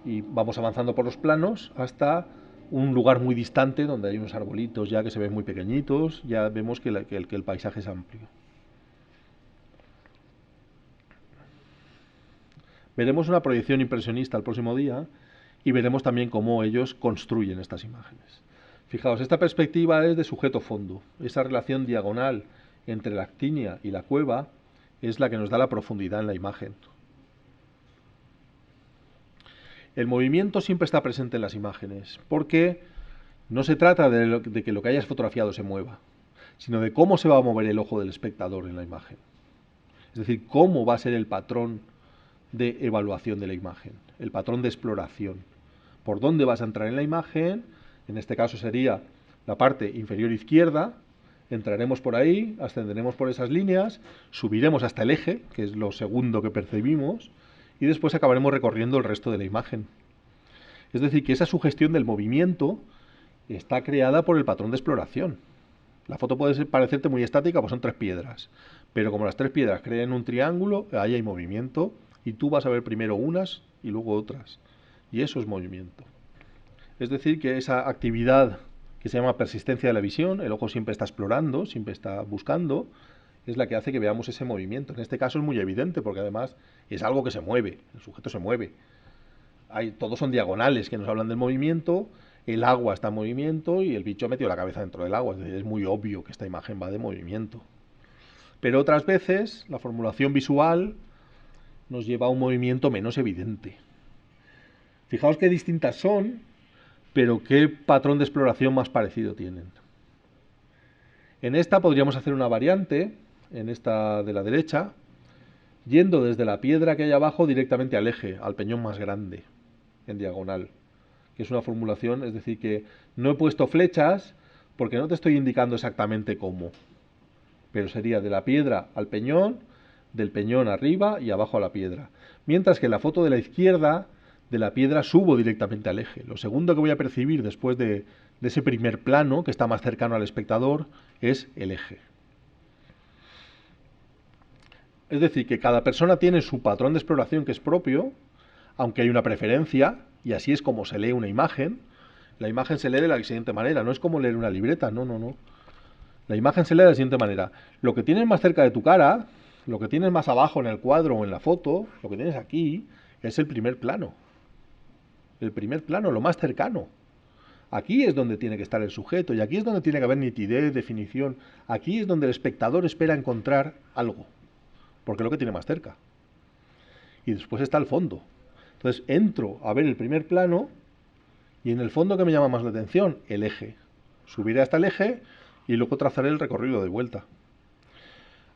y vamos avanzando por los planos hasta un lugar muy distante donde hay unos arbolitos ya que se ven muy pequeñitos, ya vemos que el paisaje es amplio. Veremos una proyección impresionista el próximo día y veremos también cómo ellos construyen estas imágenes. Fijaos, esta perspectiva es de sujeto-fondo. Esa relación diagonal entre la actinia y la cueva es la que nos da la profundidad en la imagen. El movimiento siempre está presente en las imágenes, porque no se trata de que lo que hayas fotografiado se mueva, sino de cómo se va a mover el ojo del espectador en la imagen. Es decir, cómo va a ser el patrón de evaluación de la imagen, el patrón de exploración. Por dónde vas a entrar en la imagen, en este caso sería la parte inferior izquierda, entraremos por ahí, ascenderemos por esas líneas, subiremos hasta el eje, que es lo segundo que percibimos, y después acabaremos recorriendo el resto de la imagen. Es decir, que esa sugestión del movimiento está creada por el patrón de exploración. La foto puede parecerte muy estática, pues son 3 piedras, pero como las 3 piedras crean un triángulo, ahí hay movimiento, y tú vas a ver primero unas y luego otras, y eso es movimiento. Es decir, que esa actividad que se llama persistencia de la visión, el ojo siempre está explorando, siempre está buscando, es la que hace que veamos ese movimiento. En este caso es muy evidente, porque además es algo que se mueve, el sujeto se mueve. Todos son diagonales que nos hablan del movimiento, el agua está en movimiento y el bicho ha metido la cabeza dentro del agua. Es decir, es muy obvio que esta imagen va de movimiento. Pero otras veces la formulación visual nos lleva a un movimiento menos evidente. Fijaos qué distintas son, pero qué patrón de exploración más parecido tienen. En esta podríamos hacer una variante, en esta de la derecha, yendo desde la piedra que hay abajo directamente al eje, al peñón más grande, en diagonal, que es una formulación, es decir, que no he puesto flechas porque no te estoy indicando exactamente cómo, pero sería de la piedra al peñón, del peñón arriba y abajo a la piedra. Mientras que en la foto de la izquierda, de la piedra subo directamente al eje. Lo segundo que voy a percibir después de ese primer plano, que está más cercano al espectador, es el eje. Es decir, que cada persona tiene su patrón de exploración que es propio, aunque hay una preferencia, y así es como se lee una imagen. La imagen se lee de la siguiente manera, no es como leer una libreta, no. La imagen se lee de la siguiente manera. Lo que tienes más cerca de tu cara, lo que tienes más abajo en el cuadro o en la foto, lo que tienes aquí, es el primer plano. El primer plano, lo más cercano. Aquí es donde tiene que estar el sujeto y aquí es donde tiene que haber nitidez, definición. Aquí es donde el espectador espera encontrar algo, porque es lo que tiene más cerca. Y después está el fondo. Entonces entro a ver el primer plano y en el fondo, ¿qué me llama más la atención? El eje. Subiré hasta el eje y luego trazaré el recorrido de vuelta.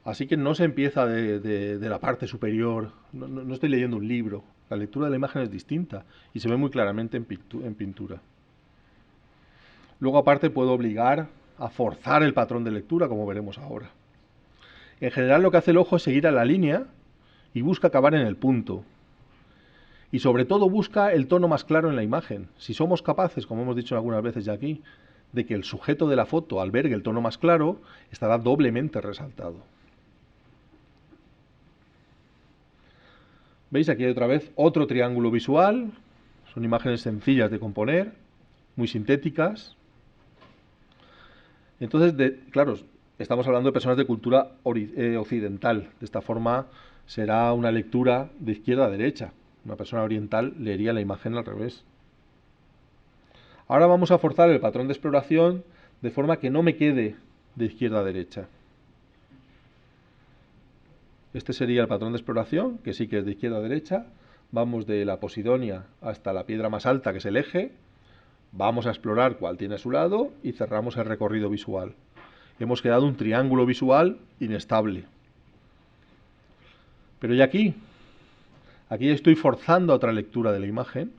Así que no se empieza de la parte superior, no estoy leyendo un libro. La lectura de la imagen es distinta y se ve muy claramente en pintura. Luego, aparte, puedo obligar a forzar el patrón de lectura, como veremos ahora. En general, lo que hace el ojo es seguir a la línea y busca acabar en el punto. Y sobre todo busca el tono más claro en la imagen. Si somos capaces, como hemos dicho algunas veces ya aquí, de que el sujeto de la foto albergue el tono más claro, estará doblemente resaltado. ¿Veis? Aquí hay otra vez otro triángulo visual. Son imágenes sencillas de componer, muy sintéticas. Entonces, claro, estamos hablando de personas de cultura occidental. De esta forma será una lectura de izquierda a derecha. Una persona oriental leería la imagen al revés. Ahora vamos a forzar el patrón de exploración de forma que no me quede de izquierda a derecha. Este sería el patrón de exploración, que sí que es de izquierda a derecha. vamos de la posidonia hasta la piedra más alta, que es el eje, vamos a explorar cuál tiene a su lado y cerramos el recorrido visual. Hemos creado un triángulo visual inestable. Pero ya aquí estoy forzando a otra lectura de la imagen,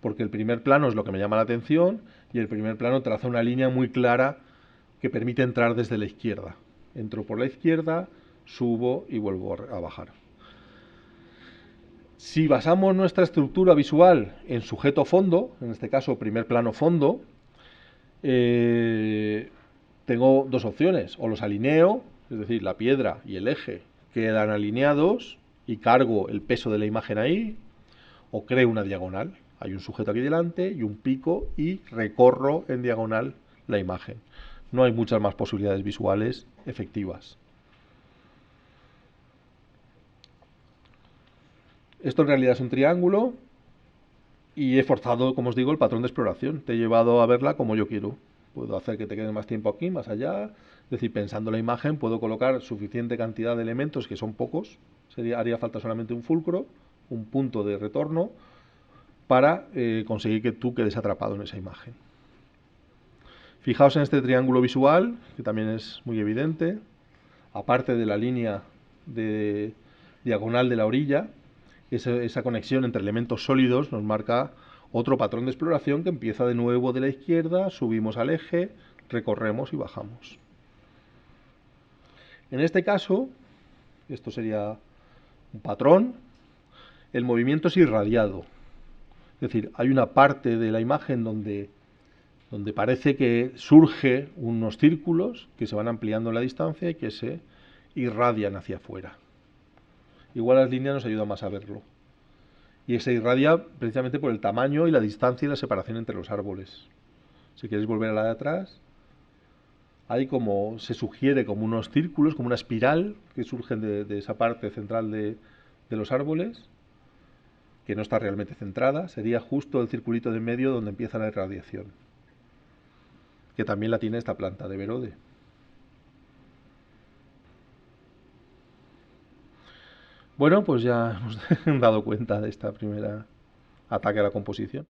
porque el primer plano es lo que me llama la atención y el primer plano traza una línea muy clara que permite entrar desde la izquierda. Entro por la izquierda, subo y vuelvo a bajar. Si basamos nuestra estructura visual en sujeto fondo, en este caso primer plano fondo, tengo dos opciones: o los alineo, es decir, la piedra y el eje quedan alineados y cargo el peso de la imagen ahí, o creo una diagonal. Hay un sujeto aquí delante y un pico y recorro en diagonal la imagen. No hay muchas más posibilidades visuales efectivas. Esto en realidad es un triángulo y he forzado, como os digo, el patrón de exploración. Te he llevado a verla como yo quiero. Puedo hacer que te quede más tiempo aquí, más allá. Es decir, pensando la imagen, puedo colocar suficiente cantidad de elementos, que son pocos. Haría falta solamente un fulcro, un punto de retorno, para conseguir que tú quedes atrapado en esa imagen. Fijaos en este triángulo visual, que también es muy evidente. Aparte de la línea de diagonal de la orilla, esa conexión entre elementos sólidos nos marca otro patrón de exploración que empieza de nuevo de la izquierda, subimos al eje, recorremos y bajamos. En este caso, esto sería un patrón, el movimiento es irradiado. Es decir, hay una parte de la imagen donde parece que surge unos círculos que se van ampliando en la distancia y que se irradian hacia afuera. Igual las líneas nos ayudan más a verlo. Y se irradia precisamente por el tamaño y la distancia y la separación entre los árboles. Si queréis volver a la de atrás, hay como, se sugiere como unos círculos, como una espiral que surgen de esa parte central de los árboles, que no está realmente centrada. Sería justo el circulito de en medio donde empieza la irradiación, que también la tiene esta planta de Verode. Bueno, pues ya hemos dado cuenta de esta primera ataque a la composición.